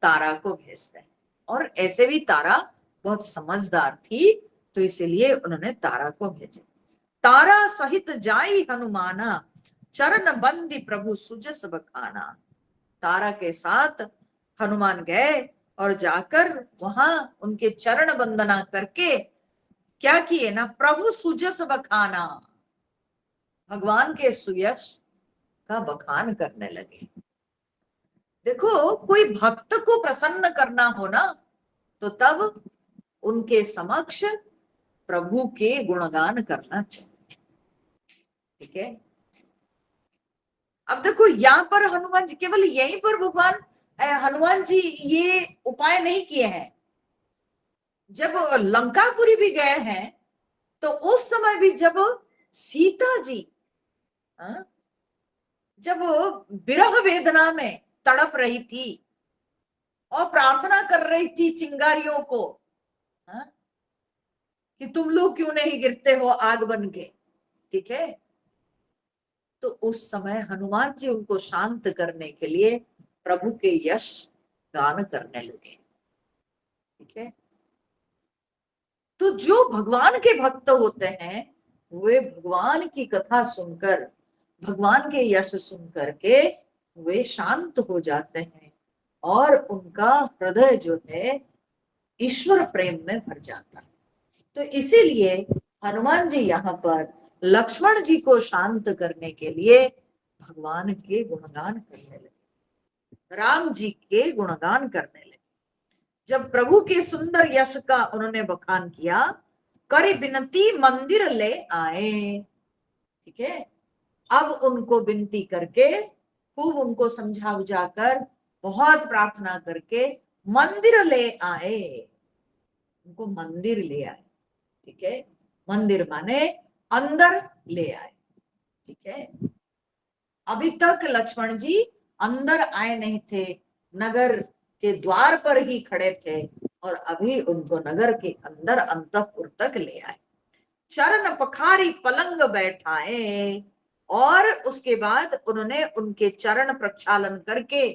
तारा को भेजते हैं, और ऐसे भी तारा बहुत समझदार थी, तो इसलिए उन्होंने तारा को भेजा। तारा सहित जाई हनुमाना, चरण बंदी प्रभु सुजस बखाना। तारा के साथ हनुमान गए और जाकर वहां उनके चरण वंदना करके क्या किए ना, प्रभु सुजस बखाना, भगवान के सुयश का बखान करने लगे। देखो, कोई भक्त को प्रसन्न करना हो ना, तो तब उनके समक्ष प्रभु के गुणगान करना चाहिए, ठीक है। अब देखो यहाँ पर हनुमान जी, केवल यहीं पर भगवान हनुमान जी ये उपाय नहीं किए हैं, जब लंकापुरी भी गए हैं, तो उस समय भी जब सीता जी जब विरह वेदना में तड़प रही थी और प्रार्थना कर रही थी चिंगारियों को, हाँ? कि तुम लोग क्यों नहीं गिरते हो आग बन के, ठीक है। तो उस समय हनुमान जी उनको शांत करने के लिए प्रभु के यश गान करने लगे, ठीक है। तो जो भगवान के भक्त होते हैं वे भगवान की कथा सुनकर, भगवान के यश सुन करके वे शांत हो जाते हैं और उनका हृदय जो है ईश्वर प्रेम में भर जाता है। तो इसीलिए हनुमान जी यहाँ पर लक्ष्मण जी को शांत करने के लिए भगवान के गुणगान करने लगे, राम जी के गुणगान करने लगे। जब प्रभु के सुंदर यश का उन्होंने बखान किया, कर विनती मंदिर ले आए, ठीक है। अब उनको विनती करके खूब उनको समझा बुझाकर बहुत प्रार्थना करके मंदिर ले आए, उनको मंदिर ले आए, ठीक है। मंदिर माने अंदर ले आए, ठीक है। अभी तक लक्ष्मण जी अंदर आए नहीं थे, नगर के द्वार पर ही खड़े थे और अभी उनको नगर के अंदर अंतःपुर तक ले आए। चरण पखारी पलंग बैठाए और उसके बाद उन्होंने उनके चरण प्रक्षालन करके,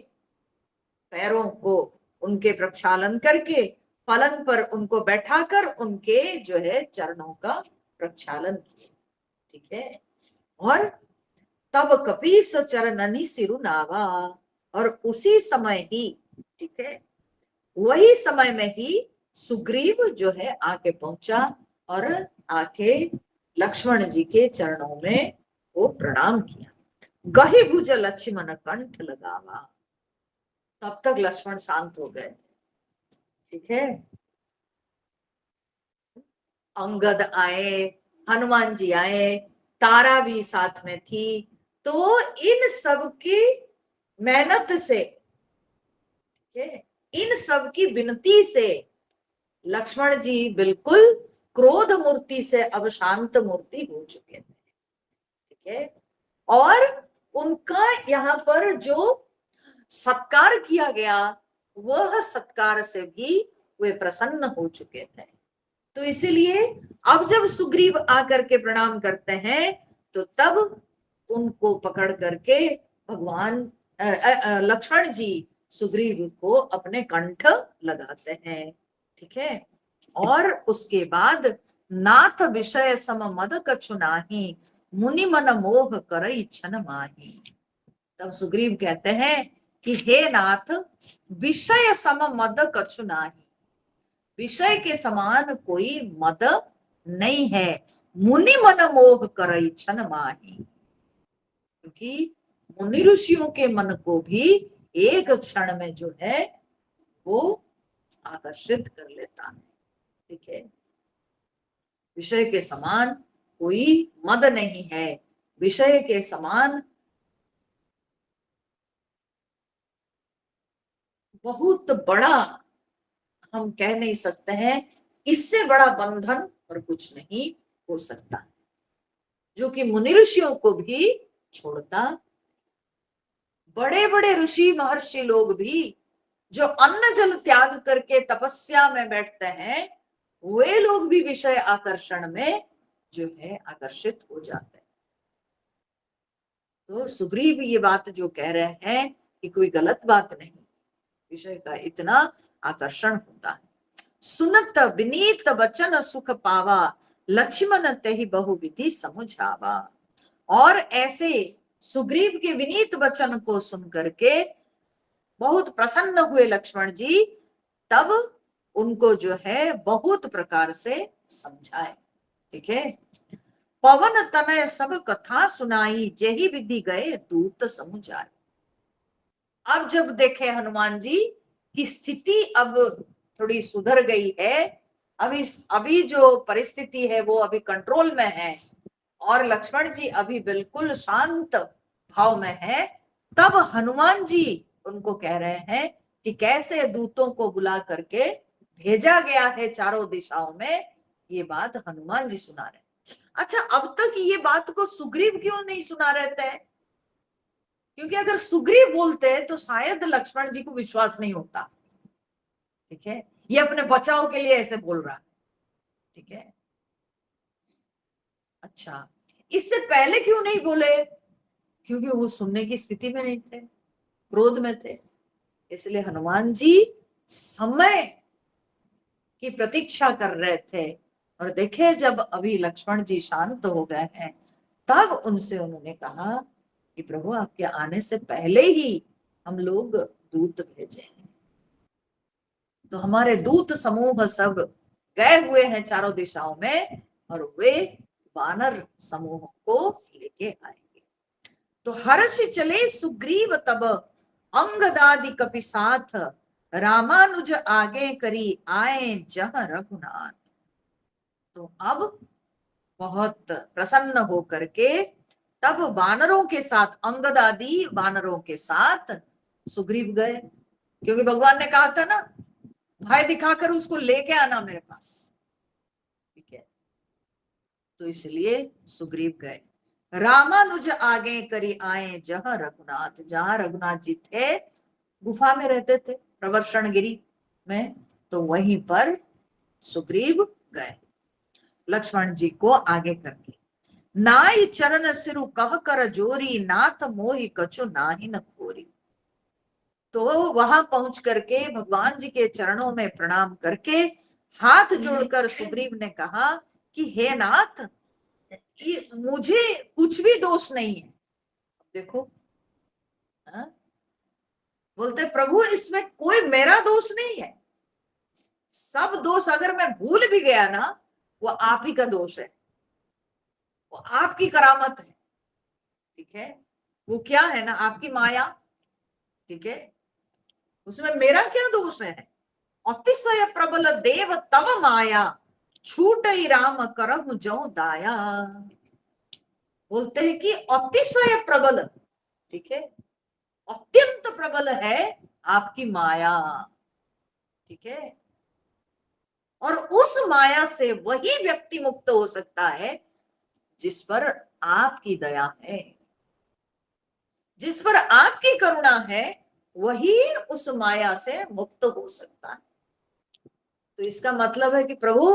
पैरों को उनके प्रक्षालन करके पलंग पर उनको बैठाकर उनके जो है चरणों का प्रक्षालन किया, ठीक है। और तब कपीस चरणनि सिरुनावा, और उसी समय ही, ठीक है, वही समय में ही सुग्रीव जो है आके पहुंचा और आके लक्ष्मण जी के चरणों में वो प्रणाम किया। गही भुज लक्ष्मण कंठ लगावा, तब तक लक्ष्मण शांत हो गए, ठीक है। अंगद आए, हनुमान जी आए, तारा भी साथ में थी। तो इन सब की मेहनत से, ठीक है, इन सब की विनती से लक्ष्मण जी बिल्कुल क्रोध मूर्ति से अब शांत मूर्ति हो चुके थे, ठीक है। और उनका यहाँ पर जो सत्कार किया गया वह सत्कार से भी वे प्रसन्न हो चुके थे। तो इसीलिए अब जब सुग्रीव आकर के प्रणाम करते हैं तो तब उनको पकड़ करके भगवान लक्ष्मण जी सुग्रीव को अपने कंठ लगाते हैं, ठीक है। और उसके बाद नाथ विषय सम मद कछु नाही, मुनि मन मोह करई छन माही। तब सुग्रीव कहते हैं कि हे नाथ, विषय सम मद कछु नाही, विषय के समान कोई मद नहीं है, मुनि मन मोह करई छन माही, क्योंकि मुनि ऋषियों के मन को भी एक क्षण में जो है वो आकर्षित कर लेता है, ठीक है। विषय के समान कोई मद नहीं है, विषय के समान बहुत बड़ा हम कह नहीं सकते हैं, इससे बड़ा बंधन और कुछ नहीं हो सकता, जो कि मुनि ऋषियों को भी छोड़ता। बड़े बड़े ऋषि महर्षि लोग भी जो अन्न जल त्याग करके तपस्या में बैठते हैं, वे लोग भी विषय आकर्षण में जो है आकर्षित हो जाते हैं। तो सुग्रीव ये बात जो कह रहे हैं कि कोई गलत बात नहीं, विषय का इतना आकर्षण होता है। सुनत विनीत वचन सुख पावा, लक्ष्मण तेहि बहुविधि समुझावा। और ऐसे सुग्रीव के विनीत वचन को सुन करके बहुत प्रसन्न हुए लक्ष्मण जी, तब उनको जो है बहुत प्रकार से समझाए, ठीक है। पवन तनय सब कथा सुनाई, जेहि विधि गए दूत समुझाए। अब जब देखे हनुमान जी की स्थिति अब थोड़ी सुधर गई है, अभी जो परिस्थिति है वो अभी कंट्रोल में है और लक्ष्मण जी अभी बिल्कुल शांत भाव में है, तब हनुमान जी उनको कह रहे हैं कि कैसे दूतों को बुला करके भेजा गया है चारों दिशाओं में, ये बात हनुमान जी सुना रहे। अच्छा, अब तक ये बात को सुग्रीव क्यों नहीं सुना रहे थे? क्योंकि अगर सुग्रीव बोलते तो शायद लक्ष्मण जी को विश्वास नहीं होता। ठीक है, ये अपने बचाव के लिए ऐसे बोल रहा। ठीक है, अच्छा, इससे पहले क्यों नहीं बोले? क्योंकि वो सुनने की स्थिति में नहीं थे, क्रोध में थे। इसलिए हनुमान जी समय की प्रतीक्षा कर रहे थे, और देखे जब अभी लक्ष्मण जी शांत हो गए हैं, तब उनसे उन्होंने कहा कि प्रभु आपके आने से पहले ही हम लोग दूत भेजे हैं। तो हमारे दूत समूह सब गए हुए हैं चारों दिशाओं में, और वे वानर समूह को लेके आएंगे। तो हर्ष चले सुग्रीव तब, अंगदादि कपि साथ, रामानुज आगे करी आए जह रघुनाथ। तो अब बहुत प्रसन्न होकर के तब वानरों के साथ, अंगद आदि वानरों के साथ सुग्रीव गए, क्योंकि भगवान ने कहा था ना, भय दिखाकर उसको लेके आना मेरे पास। ठीक है, तो इसलिए सुग्रीव गए। रामानुज आगे करी आए जह रघुनाथ, जहां रघुनाथ जी थे, गुफा में रहते थे प्रवर्षण गिरी में, तो वहीं पर सुग्रीव गए लक्ष्मण जी को आगे करके। नाई चरण सिरु कह कर जोरी, नाथ मोहि कछु नाही न खोरी। तो वहां पहुंच करके भगवान जी के चरणों में प्रणाम करके हाथ जोड़कर सुग्रीव ने कहा कि हे नाथ, ये मुझे कुछ भी दोष नहीं है। देखो, हा? बोलते प्रभु इसमें कोई मेरा दोष नहीं है, सब दोष अगर मैं भूल भी गया ना, वो आप ही का दोष है, वो आपकी करामत है। ठीक है, वो क्या है ना, आपकी माया। ठीक है, उसमें मेरा क्या दोष है? अतिशय प्रबल देव तव माया, छूट ही राम करहु जो दाया। बोलते हैं कि अतिशय प्रबल, ठीक है, अत्यंत प्रबल है आपकी माया। ठीक है, और उस माया से वही व्यक्ति मुक्त हो सकता है जिस पर आपकी दया है, जिस पर आपकी करुणा है, वही उस माया से मुक्त हो सकता है। तो इसका मतलब है कि प्रभु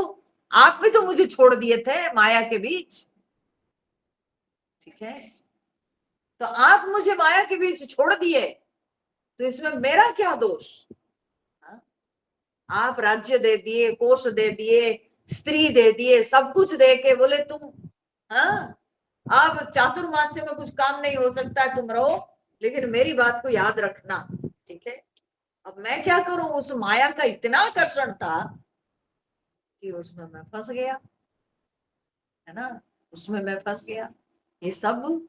आप भी तो मुझे छोड़ दिए थे माया के बीच। ठीक है, तो आप मुझे माया के बीच छोड़ दिए, तो इसमें मेरा क्या दोष? हा? आप राज्य दे दिए, कोष दे दिए, स्त्री दे दिए, सब कुछ दे के बोले तुम, हाँ, अब चातुर्मास्य में कुछ काम नहीं हो सकता, तुम रहो, लेकिन मेरी बात को याद रखना। ठीक है, अब मैं क्या करूं, उस माया का इतना आकर्षण था कि उसमें मैं फंस गया, है ना, उसमें मैं फंस गया। ये सब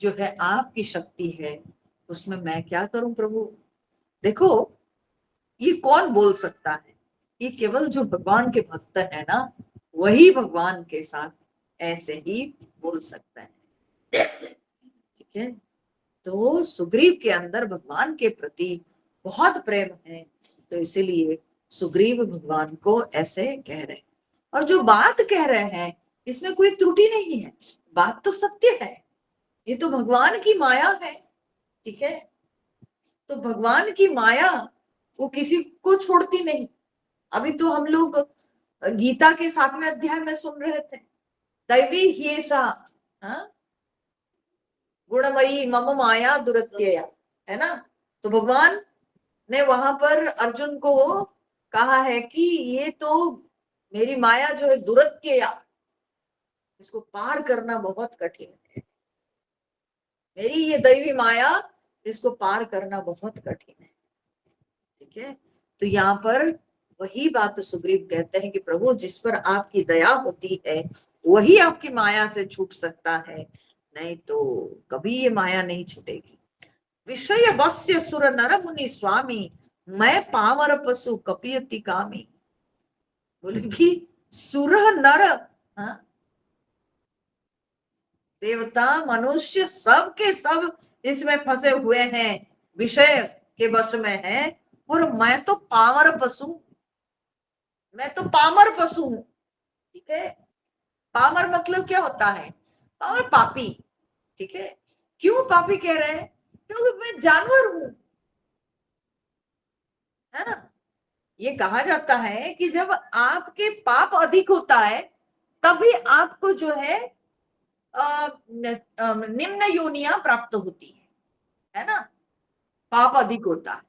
जो है आपकी शक्ति है, उसमें मैं क्या करूं प्रभु? देखो, ये कौन बोल सकता है? ये केवल जो भगवान के भक्त है ना, वही भगवान के साथ ऐसे ही बोल सकता है। ठीक है, तो सुग्रीव के अंदर भगवान के प्रति बहुत प्रेम है, तो इसीलिए सुग्रीव भगवान को ऐसे कह रहे हैं। और जो बात कह रहे हैं इसमें कोई त्रुटि नहीं है, बात तो सत्य है, ये तो भगवान की माया है। ठीक है, तो भगवान की माया वो किसी को छोड़ती नहीं। अभी तो हम लोग गीता के 7वें अध्याय में सुन रहे थे, दैवी ह्येषा गुणमयी मम माया दुरत्यया, है ना। तो भगवान ने वहां पर अर्जुन को कहा है कि ये तो मेरी माया जो है दुरत्यया, इसको पार करना बहुत कठिन है, मेरी ये दैवी माया, इसको पार करना बहुत कठिन है। ठीक है, तो यहाँ पर वही बात सुग्रीव कहते हैं कि प्रभु जिस पर आपकी दया होती है वही आपकी माया से छूट सकता है, नहीं तो कभी ये माया नहीं छूटेगी। विषय वस्य सुर नर मुनि स्वामी, मैं पामर पशु कपियति कामी। बोले कि सुर नर, हाँ, देवता मनुष्य सब के सब इसमें फंसे हुए हैं, विषय के वश में है, और मैं तो पामर पशु, मैं तो पामर पशु हूं। ठीक है, पामर मतलब क्या होता है? पामर पापी। ठीक है, क्यों पापी कह रहे हैं? क्योंकि मैं जानवर हूं, है ना। ये कहा जाता है कि जब आपके पाप अधिक होता है तभी आपको जो है निम्न योनियां प्राप्त होती है ना, पाप अधिक होता है।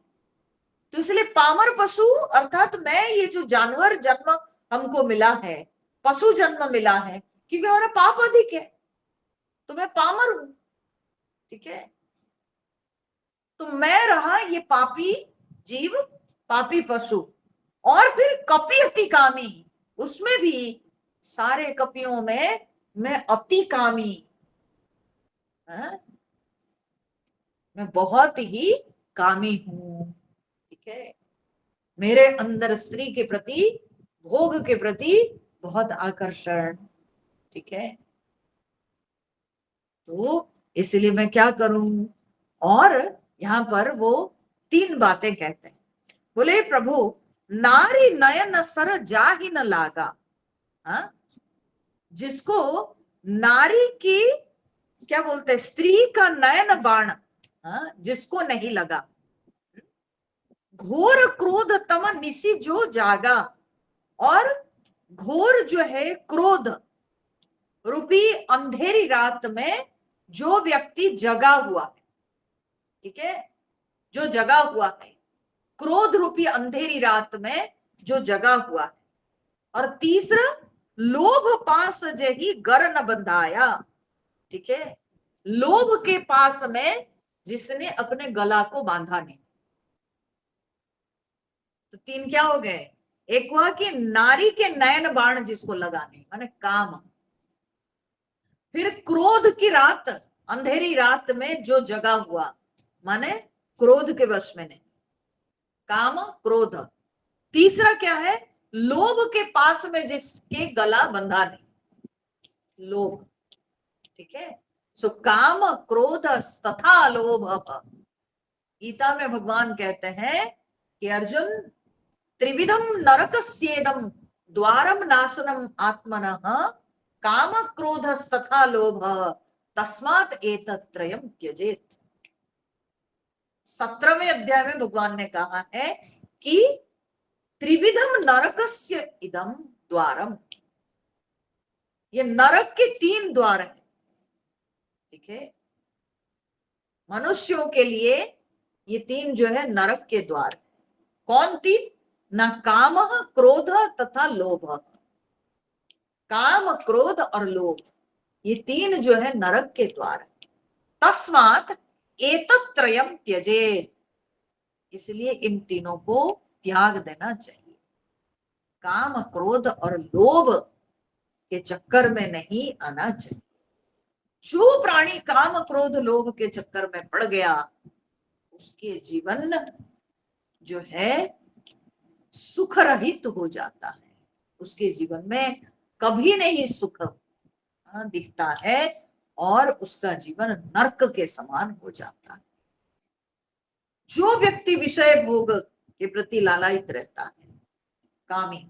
तो इसलिए पामर पशु अर्थात मैं, ये जो जानवर जन्म हमको मिला है, पशु जन्म मिला है, क्योंकि हमारा पाप अधिक है, तो मैं पामर हूं, ठीक है। तो मैं रहा ये पापी जीव, पापी पशु, और फिर कपि अतिकामी, उसमें भी सारे कपियों में मैं अतिकामी, मैं बहुत ही कामी हूं, ठीक है। मेरे अंदर स्त्री के प्रति, भोग के प्रति बहुत आकर्षण, ठीक है। तो इसलिए मैं क्या करूं। और यहां पर वो 3 बातें कहते हैं। बोले प्रभु नारी नयन सर जा ही न लागा, हाँ, जिसको नारी की क्या बोलते, स्त्री का नयन बाण, हाँ, जिसको नहीं लगा, घोर क्रोध तम निसी जो जागा, और घोर जो है क्रोध रूपी अंधेरी रात में जो व्यक्ति जगा हुआ है, ठीक है, जो जगा हुआ है, क्रोध रूपी अंधेरी रात में जो जगा हुआ है। और तीसरा लोभ पास जही गर न बंधाया, ठीक है, लोभ के पास में जिसने अपने गला को बांधा नहीं। तो 3 क्या हो गए, एक हुआ कि नारी के नयन बाण जिसको लगाने माने काम, फिर क्रोध की रात, अंधेरी रात में जो जगा हुआ माने क्रोध के वश में नहीं, काम क्रोध। तीसरा क्या है, लोभ के पास में जिसके गला बंधा नहीं, लोभ, ठीक है। सो काम क्रोध तथा लोभ। गीता में भगवान कहते हैं कि अर्जुन त्रिविधम नरकस्येदम द्वारम नाशनम आत्मनः काम क्रोध तथा लोभ तस्मात् एतत्त्रयम् त्यजेत। 17वें अध्याय में भगवान ने कहा है कि त्रिविधम नरकस्य इदम द्वारम, ये नरक के 3 द्वार हैं, ठीक है। मनुष्यों के लिए ये 3 जो है नरक के द्वार। कौन 3, न काम क्रोध तथा लोभ, काम क्रोध और लोभ, ये 3 जो है नरक के द्वार। तस्मात् एतत्त्रयम् त्यजेत, इसलिए इन तीनों को त्याग देना चाहिए। काम क्रोध और लोभ के चक्कर में नहीं आना चाहिए। जो प्राणी काम क्रोध लोभ के चक्कर में पड़ गया उसके जीवन जो है सुख रहित हो जाता है, उसके जीवन में कभी नहीं सुख दिखता है और उसका जीवन नरक के समान हो जाता है। जो व्यक्ति विषय भोग के प्रति लालायित रहता है, कामी,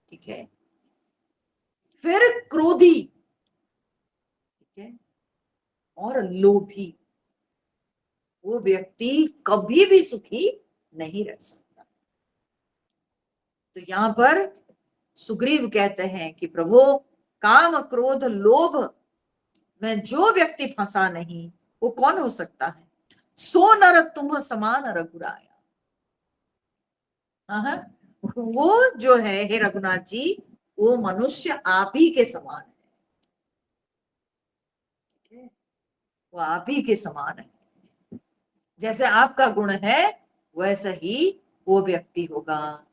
ठीक है, फिर क्रोधी, ठीक है, और लोभी, वो व्यक्ति कभी भी सुखी नहीं रह सकता। तो यहां पर सुग्रीव कहते हैं कि प्रभु काम क्रोध लोभ में जो व्यक्ति फंसा नहीं वो कौन हो सकता है, सो नर तुम समान रघुराया। वो जो है हे रघुनाथ जी, वो मनुष्य आप ही के समान है, वो आप ही के समान है। जैसे आपका गुण है वैसा ही वो व्यक्ति होगा,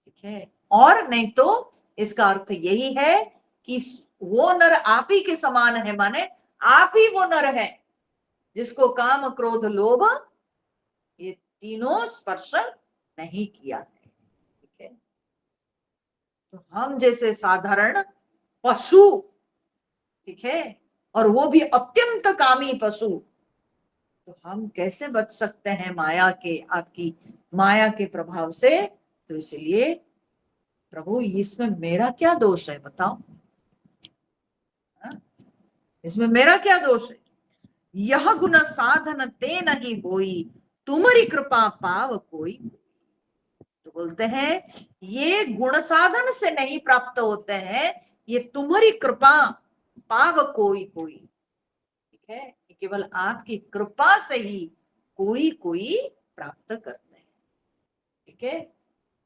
ठीक है। और नहीं तो इसका अर्थ यही है कि वो नर आप ही के समान है, माने आप ही वो नर है जिसको काम क्रोध लोभ ये तीनों स्पर्श नहीं किया है, ठीक है। तो हम जैसे साधारण पशु, ठीक है, और वो भी अत्यंत कामी पशु, तो हम कैसे बच सकते हैं माया के, आपकी माया के प्रभाव से। तो इसलिए प्रभु इसमें मेरा क्या दोष है बताओ, इसमें मेरा क्या दोष है। यह गुण साधन ते नहीं होई, तुम्हारी कृपा पाव कोई। तो बोलते हैं ये गुण साधन से नहीं प्राप्त होते हैं, ये तुम्हारी कृपा पाव कोई कोई। ठीक है, केवल आपकी कृपा से ही कोई कोई प्राप्त करते हैं। ठीक है,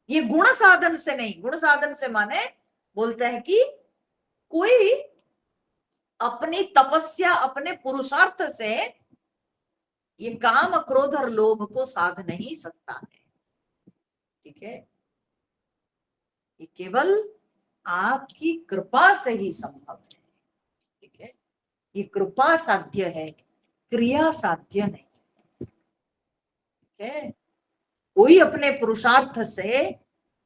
ये गुण साधन से नहीं, गुण साधन से माने बोलते हैं कि कोई अपनी तपस्या अपने पुरुषार्थ से ये काम क्रोध और लोभ को साध नहीं सकता है। ठीक है, ये केवल आपकी कृपा से ही संभव है। ठीक है, ये कृपा साध्य है, क्रिया साध्य नहीं। ठीक है, कोई अपने पुरुषार्थ से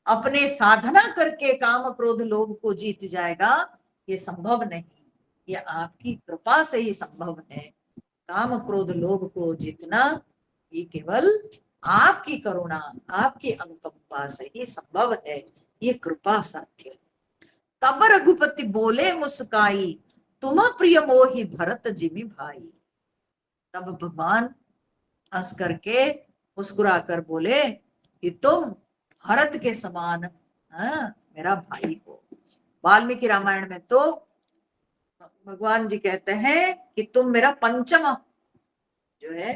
अपने साधना करके काम क्रोध लोभ को जीत जाएगा, ये संभव नहीं। ये आपकी कृपा से ही संभव है। काम क्रोध लोभ को जीतना ये केवल आपकी करुणा आपकी अनुकंपा से ही संभव है, ये कृपा साध्य। तब रघुपति बोले मुस्काई, तुम प्रिय मोहि भरत जिमि भाई। तब भगवान हंस करके मुस्कुरा कर बोले कि तुम भरत के समान मेरा भाई हो। वाल्मीकि रामायण में तो भगवान जी कहते हैं कि तुम मेरा पंचम जो है,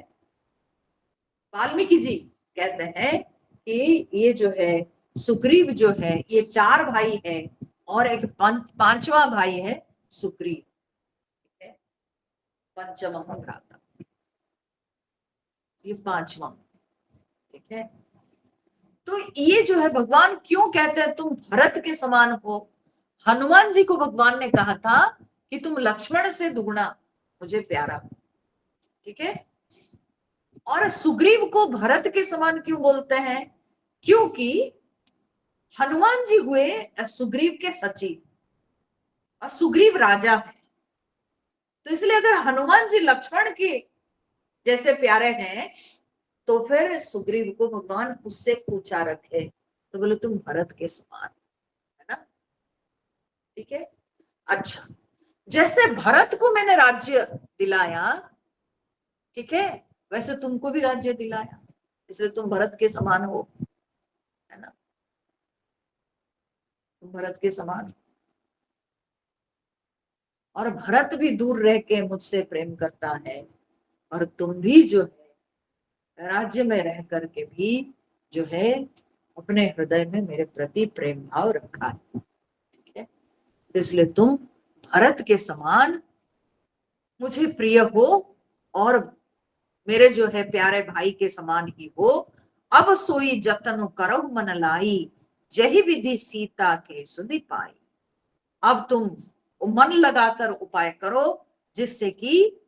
वाल्मीकि जी कहते हैं कि ये जो है सुग्रीव जो है ये 4 भाई है और एक पांचवा भाई है सुग्रीव। पंचम भ्राता, ये 5वां। ठीक है, तो ये जो है भगवान क्यों कहते हैं तुम भरत के समान हो। हनुमान जी को भगवान ने कहा था कि तुम लक्ष्मण से दुगना मुझे प्यारा हो। ठीक है, और सुग्रीव को भरत के समान क्यों बोलते हैं, क्योंकि हनुमान जी हुए सुग्रीव के सचिव और सुग्रीव राजा है। तो इसलिए अगर हनुमान जी लक्ष्मण के जैसे प्यारे हैं तो फिर सुग्रीव को भगवान उससे ऊंचा रखे, तो बोले तुम भरत के समान, है ना। ठीक है, अच्छा, जैसे भरत को मैंने राज्य दिलाया, ठीक है, वैसे तुमको भी राज्य दिलाया, इसलिए तुम भरत के समान हो, है ना, तुम भरत के समान। और भरत भी दूर रह के मुझसे प्रेम करता है, और तुम भी जो है राज्य में रह करके भी जो है अपने हृदय में मेरे प्रति प्रेम भाव रखा है। ठीक है, इसलिए तुम भरत के समान मुझे प्रिय हो और मेरे जो है प्यारे भाई के समान ही हो। अब सोई जतन करो मन लाई, जही विधि सीता के सुधि पाई। अब तुम मन लगाकर उपाय करो जिससे कि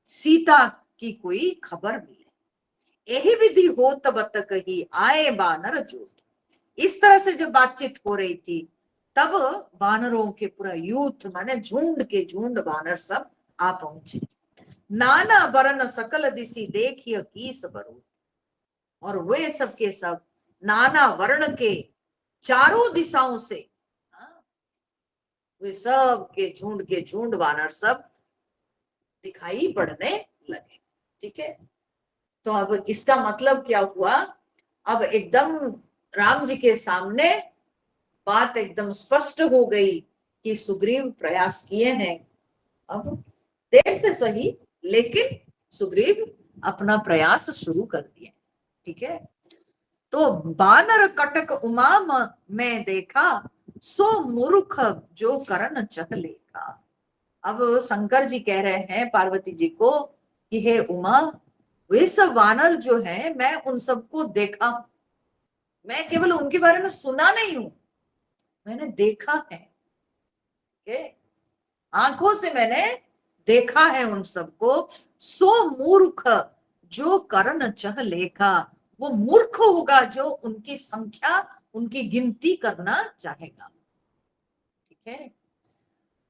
सीता की कोई खबर मिले। यही विधि हो तब तक ही आए बानर जोत। इस तरह से जब बातचीत हो रही थी तब बानरों के पूरा यूथ माने झुंड के झुंड बानर सब आ पहुंचे। नाना वरण सकल दिशि देखिए कीस बरू। और वे सब के सब नाना वर्ण के चारों दिशाओं से वे सब के झुंड वानर सब दिखाई पड़ने लगे। ठीक है, तो अब इसका मतलब क्या हुआ, अब एकदम राम जी के सामने बात एकदम स्पष्ट हो गई कि सुग्रीव प्रयास किए हैं, अब देर से सही लेकिन सुग्रीव अपना प्रयास शुरू कर दिए। ठीक है, तो बानर कटक उमा में देखा, सो मूर्ख जो करन चह लेखा। अब शंकर जी कह रहे हैं पार्वती जी को कि हे उमा, वे सब वानर जो हैं मैं उन सबको देखा हूं, मैं केवल उनके बारे में सुना नहीं हूं, मैंने देखा है। आंखों से मैंने देखा है उन सबको। सो मूर्ख जो करन चह लेखा, वो मूर्ख होगा जो उनकी संख्या उनकी गिनती करना चाहेगा। ठीक है,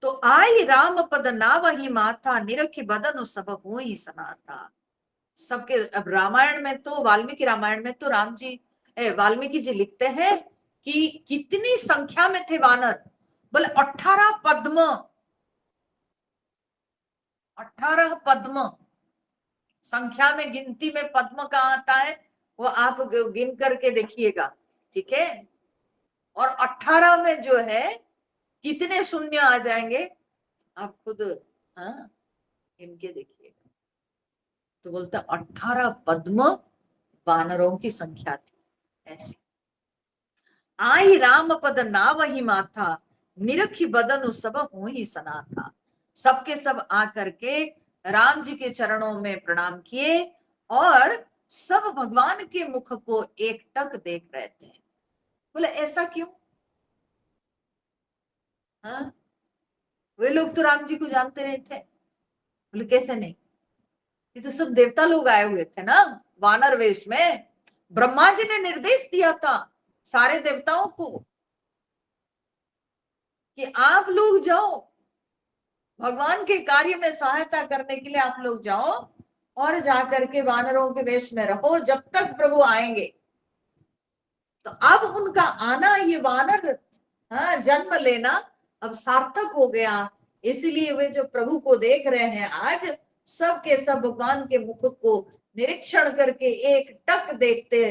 तो आई राम पद ना वही माथा, निरखी बदन सब हो ही सनाथा। सबके अब रामायण में तो वाल्मीकि रामायण में तो राम जी वाल्मीकि जी लिखते हैं कि कितनी संख्या में थे वानर, बोले 18 पद्म, 18 पद्म। संख्या में, गिनती में पद्म कहाँ आता है वो आप गिन करके देखिएगा, ठीक है। और 18 में जो है कितने शून्य आ जाएंगे आप खुद, हाँ, इनके देखिएगा। तो बोलता 18 पद्म वानरों की संख्या थी। ऐसे आई राम पद ना वही माथा, निरखी बदन सब हो ही सना था। सबके सब आकर के राम जी के चरणों में प्रणाम किए और सब भगवान के मुख को एकटक देख रहे थे। बोले ऐसा क्यों? हाँ, वे लोग तो राम जी को जानते नहीं थे। बोले कैसे नहीं, ये तो सब देवता लोग आए हुए थे ना वानर वेश में। ब्रह्मा जी ने निर्देश दिया था सारे देवताओं को कि आप लोग जाओ भगवान के कार्य में सहायता करने के लिए, आप लोग जाओ और जाकर के वानरों के वेश में रहो जब तक प्रभु आएंगे। तो अब उनका आना, ये वानर, हाँ, जन्म लेना अब सार्थक हो गया। इसलिए वे जो प्रभु को देख रहे हैं आज, सब के सब भगवान के मुख को निरीक्षण करके एक टक देखते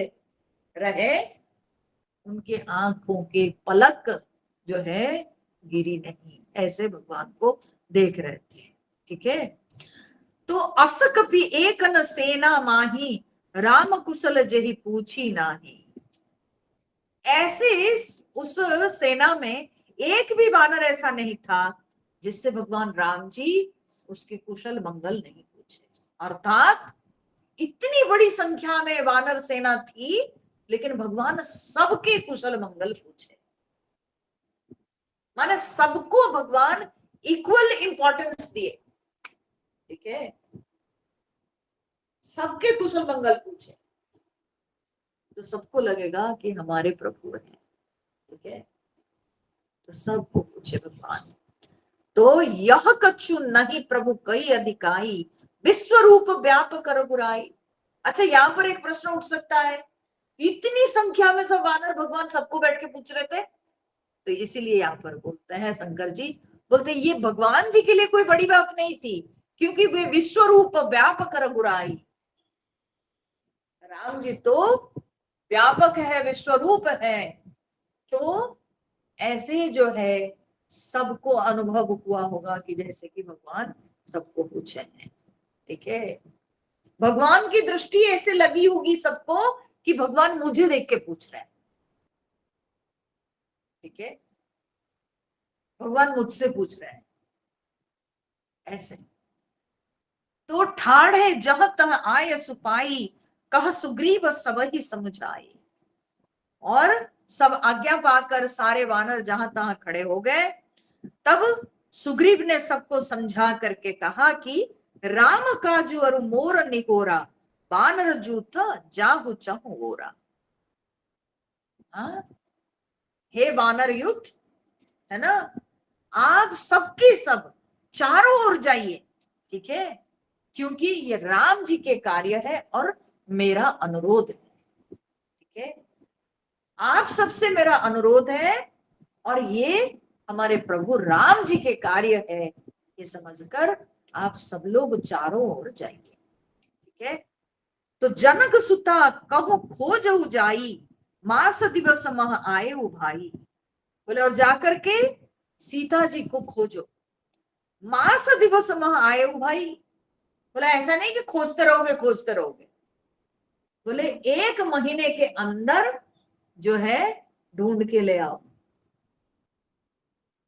रहे। उनके आंखों के पलक जो है गिरी नहीं, ऐसे भगवान को देख रहे थे, ठीक है। तो अस कपि एक न सेना माही, राम कुशल जही पूछी नाही। ऐसे उस सेना में एक भी वानर ऐसा नहीं था जिससे भगवान राम जी उसके कुशल मंगल नहीं पूछे। अर्थात इतनी बड़ी संख्या में वानर सेना थी लेकिन भगवान सबके कुशल मंगल पूछे। माने सबको भगवान इक्वल इंपॉर्टेंस दिए, ठीक है, सबके कुशल मंगल पूछे। तो सबको लगेगा कि हमारे प्रभु हैं, ठीक है, तो सबको पूछे भगवान। तो यह कछु नहीं प्रभु कई अधिकाई, विश्व रूप व्यापक रघुराई। अच्छा, यहाँ पर एक प्रश्न उठ सकता है, इतनी संख्या में सब वानर भगवान सबको बैठ के पूछ रहे थे। तो इसीलिए यहाँ पर बोलते हैं शंकर जी, बोलते हैं ये भगवान जी के लिए कोई बड़ी बात नहीं थी, क्योंकि वे विश्व रूप व्यापक रघुराई। राम जी तो व्यापक है, विश्व रूप है, तो ऐसे जो है सबको अनुभव हुआ होगा कि जैसे कि भगवान सबको पूछे हैं, ठीक है। भगवान की दृष्टि ऐसे लगी होगी सबको कि भगवान मुझे देख के पूछ रहे हैं, ठीक है, भगवान मुझसे पूछ रहे हैं, ऐसे। तो ठाड़ है जहां तह आय सुपाई, कह सुग्रीव सब ही समझाई। और सब आज्ञा पाकर सारे वानर जहां तहां खड़े हो गए। तब सुग्रीव ने सबको समझा करके कहा कि राम काजू और मोर निकोरा, वानर जूथ जाहु चहु ओरा। हाँ? हे वानर युद्ध, है ना, आप सबके सब चारों ओर जाइए, ठीक है, क्योंकि ये राम जी के कार्य है और मेरा अनुरोध है, ठीक है, आप सबसे मेरा अनुरोध है और ये हमारे प्रभु राम जी के कार्य है, ये समझकर आप सब लोग चारों ओर जाइए, ठीक है। तो जनक सुता कहु खोजहु जाई, मास दिवस मह आए भाई। बोले और जाकर के सीता जी को खोजो, मास दिवस मह आए भाई। बोला ऐसा नहीं कि खोजते रहोगे खोजते रहोगे, बोले 1 महीने के अंदर जो है ढूंढ के ले आओ,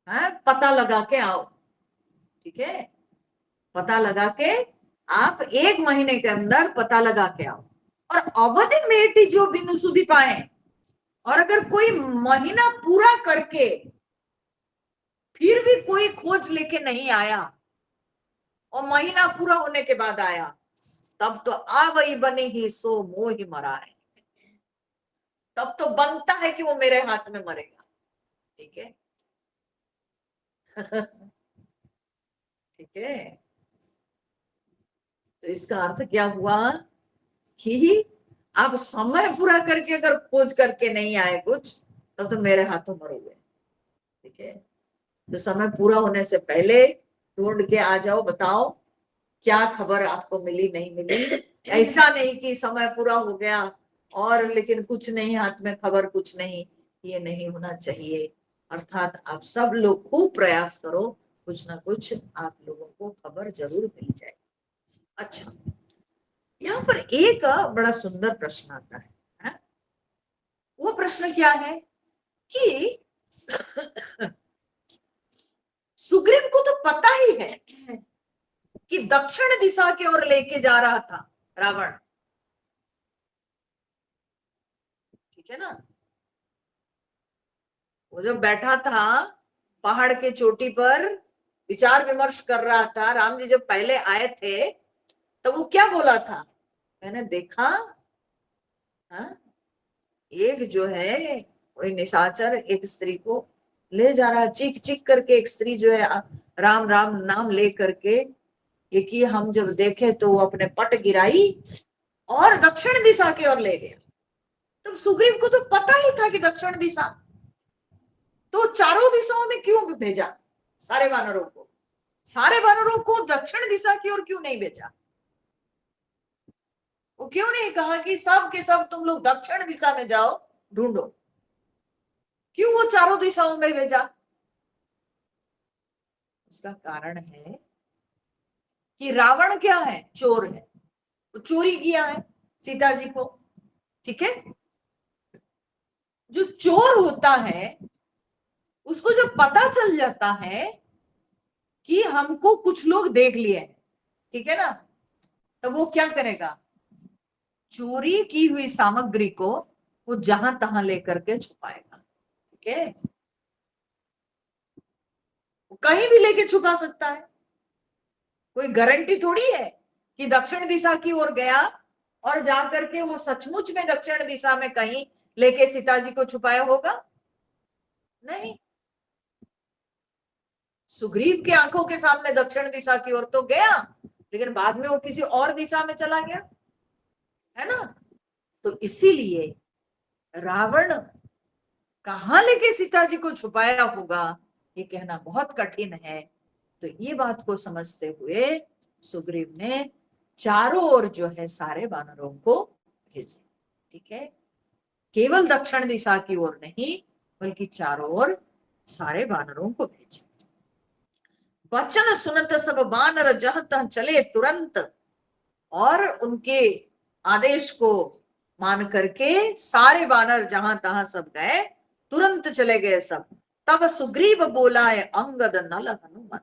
है, पता लगा के आओ, ठीक है, पता लगा के आप 1 महीने के अंदर पता लगा के आओ। और अवधि मेटी जो बिनु सुधि पाए, और अगर कोई महीना पूरा करके फिर भी कोई खोज लेके नहीं आया और महीना पूरा होने के बाद आया, तब तो आवई बने ही सो मोह ही मरा है, तब तो बनता है कि वो मेरे हाथ में मरेगा, ठीक है। ठीक है, तो इसका अर्थ क्या हुआ कि आप समय पूरा करके अगर खोज करके नहीं आए कुछ, तब तो मेरे हाथों मरोगे, ठीक है। तो समय पूरा होने से पहले ढूंढ के आ जाओ, बताओ क्या खबर आपको मिली नहीं मिली। ऐसा नहीं कि समय पूरा हो गया और लेकिन कुछ नहीं, हाथ में खबर कुछ नहीं, ये नहीं होना चाहिए। अर्थात आप सब लोग खूब प्रयास करो, कुछ ना कुछ आप लोगों को खबर जरूर मिल जाए। अच्छा, यहाँ पर एक बड़ा सुंदर प्रश्न आता है? वो प्रश्न क्या है कि सुग्रीव को तो पता ही है कि दक्षिण दिशा की ओर लेके जा रहा था रावण, ठीक है ना। वो जब बैठा था पहाड़ के चोटी पर, विचार विमर्श कर रहा था, राम जी जब पहले आए थे तो वो क्या बोला था? मैंने देखा, हाँ, एक जो है कोई निशाचर एक स्त्री को ले जा रहा, चीख चीख करके एक स्त्री जो है राम राम नाम ले करके, ये कि हम जब देखे तो वो अपने पट गिराई और दक्षिण दिशा की ओर ले गया। तो सुग्रीव को तो पता ही था कि दक्षिण दिशा, तो चारों दिशाओं में क्यों भेजा सारे वानरों को? सारे वानरों को दक्षिण दिशा की ओर क्यों नहीं भेजा? वो क्यों नहीं कहा कि सब के सब तुम लोग दक्षिण दिशा में जाओ ढूंढो? क्यों वो चारों दिशाओं में भेजा? उसका कारण है कि रावण क्या है? चोर है। तो चोरी किया है सीता जी को, ठीक है। जो चोर होता है उसको जब पता चल जाता है कि हमको कुछ लोग देख लिए, ठीक है ना, तो वो क्या करेगा? चोरी की हुई सामग्री को वो जहां तहां लेकर के छुपाएगा, ठीक है। वो कहीं भी लेके छुपा सकता है, कोई गारंटी थोड़ी है कि दक्षिण दिशा की ओर गया और जाकर के वो सचमुच में दक्षिण दिशा में कहीं लेके सीता जी को छुपाया होगा। नहीं, सुग्रीव की आंखों के सामने दक्षिण दिशा की ओर तो गया, लेकिन बाद में वो किसी और दिशा में चला गया, है ना। तो इसीलिए रावण कहां लेके सीता जी को छुपाया होगा ये कहना बहुत कठिन है। तो ये बात को समझते हुए सुग्रीव ने चारों ओर जो है सारे वानरों को भेजे, ठीक है। केवल दक्षिण दिशा की ओर नहीं बल्कि चारों ओर सारे वानरों को भेजे। वचन सुनत सब वानर जहत चले तुरंत, और उनके आदेश को मान करके सारे वानर जहां तहां सब गए, तुरंत चले गए सब। तब सुग्रीव बोलाए अंगद नल हनुमान।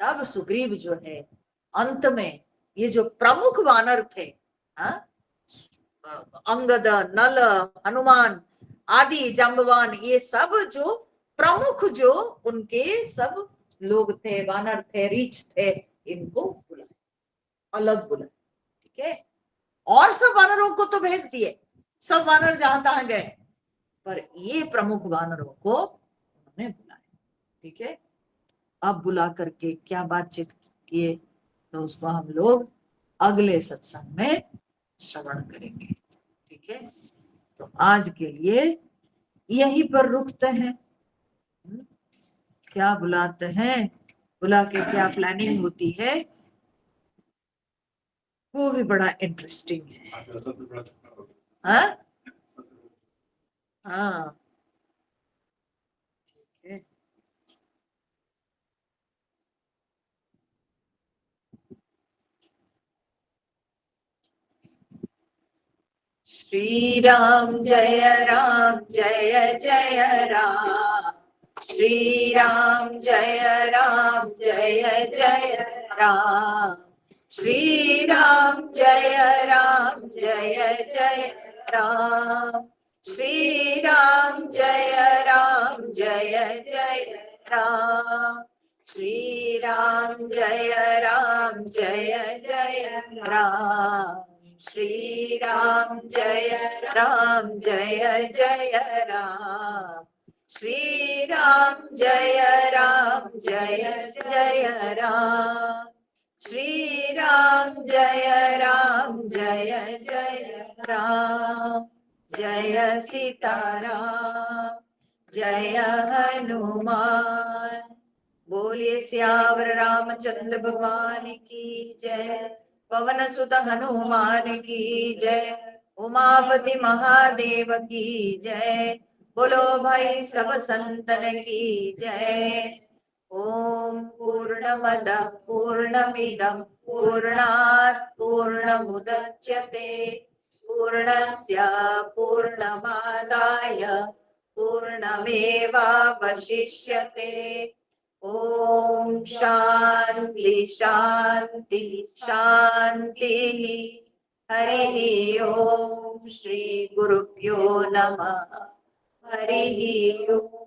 तब सुग्रीव जो है अंत में ये जो प्रमुख वानर थे, हा? अंगद, नल, हनुमान आदि, जाम्बवान, ये सब जो प्रमुख जो उनके सब लोग थे, वानर थे, रीछ थे, इनको बुलाया, अलग बुलाया, ठीक है। और सब वानरों को तो भेज दिए, सब वानर जहां तहां गए, पर ये प्रमुख वानरों को उन्होंने बुलाया, ठीक है। अब बुला करके क्या बातचीत किए तो उसको हम लोग अगले सत्संग में श्रवण करेंगे, ठीक है। तो आज के लिए यहीं पर रुकते हैं। क्या बुलाते हैं, बुला के क्या प्लानिंग होती है, वो भी बड़ा इंटरेस्टिंग है। हाँ हाँ, ठीक है। श्री राम जय जय राम, श्री राम जय जय राम, श्री राम जय जय राम, श्री राम जय जय राम, श्री राम जय राम, श्री राम जय जय राम, श्री राम जय जय राम, श्री राम जय जय राम, जय सीताराम, जय हनुमान, बोलिए सियावर रामचंद्र भगवान की जय। पवन सुत हनुमान की जय। उमापति महादेव की जय। बोलो भाई सब संतन की जय। ओम पूर्णमद पूर्णमिदं पूर्णात् पूर्णमुदच्यते पूर्णस्य पूर्णमादाय पूर्णमेवावशिष्यते। ओम शांति शांति शांति। हरि ओम श्री गुरुभ्यो नमः। हरि ओम।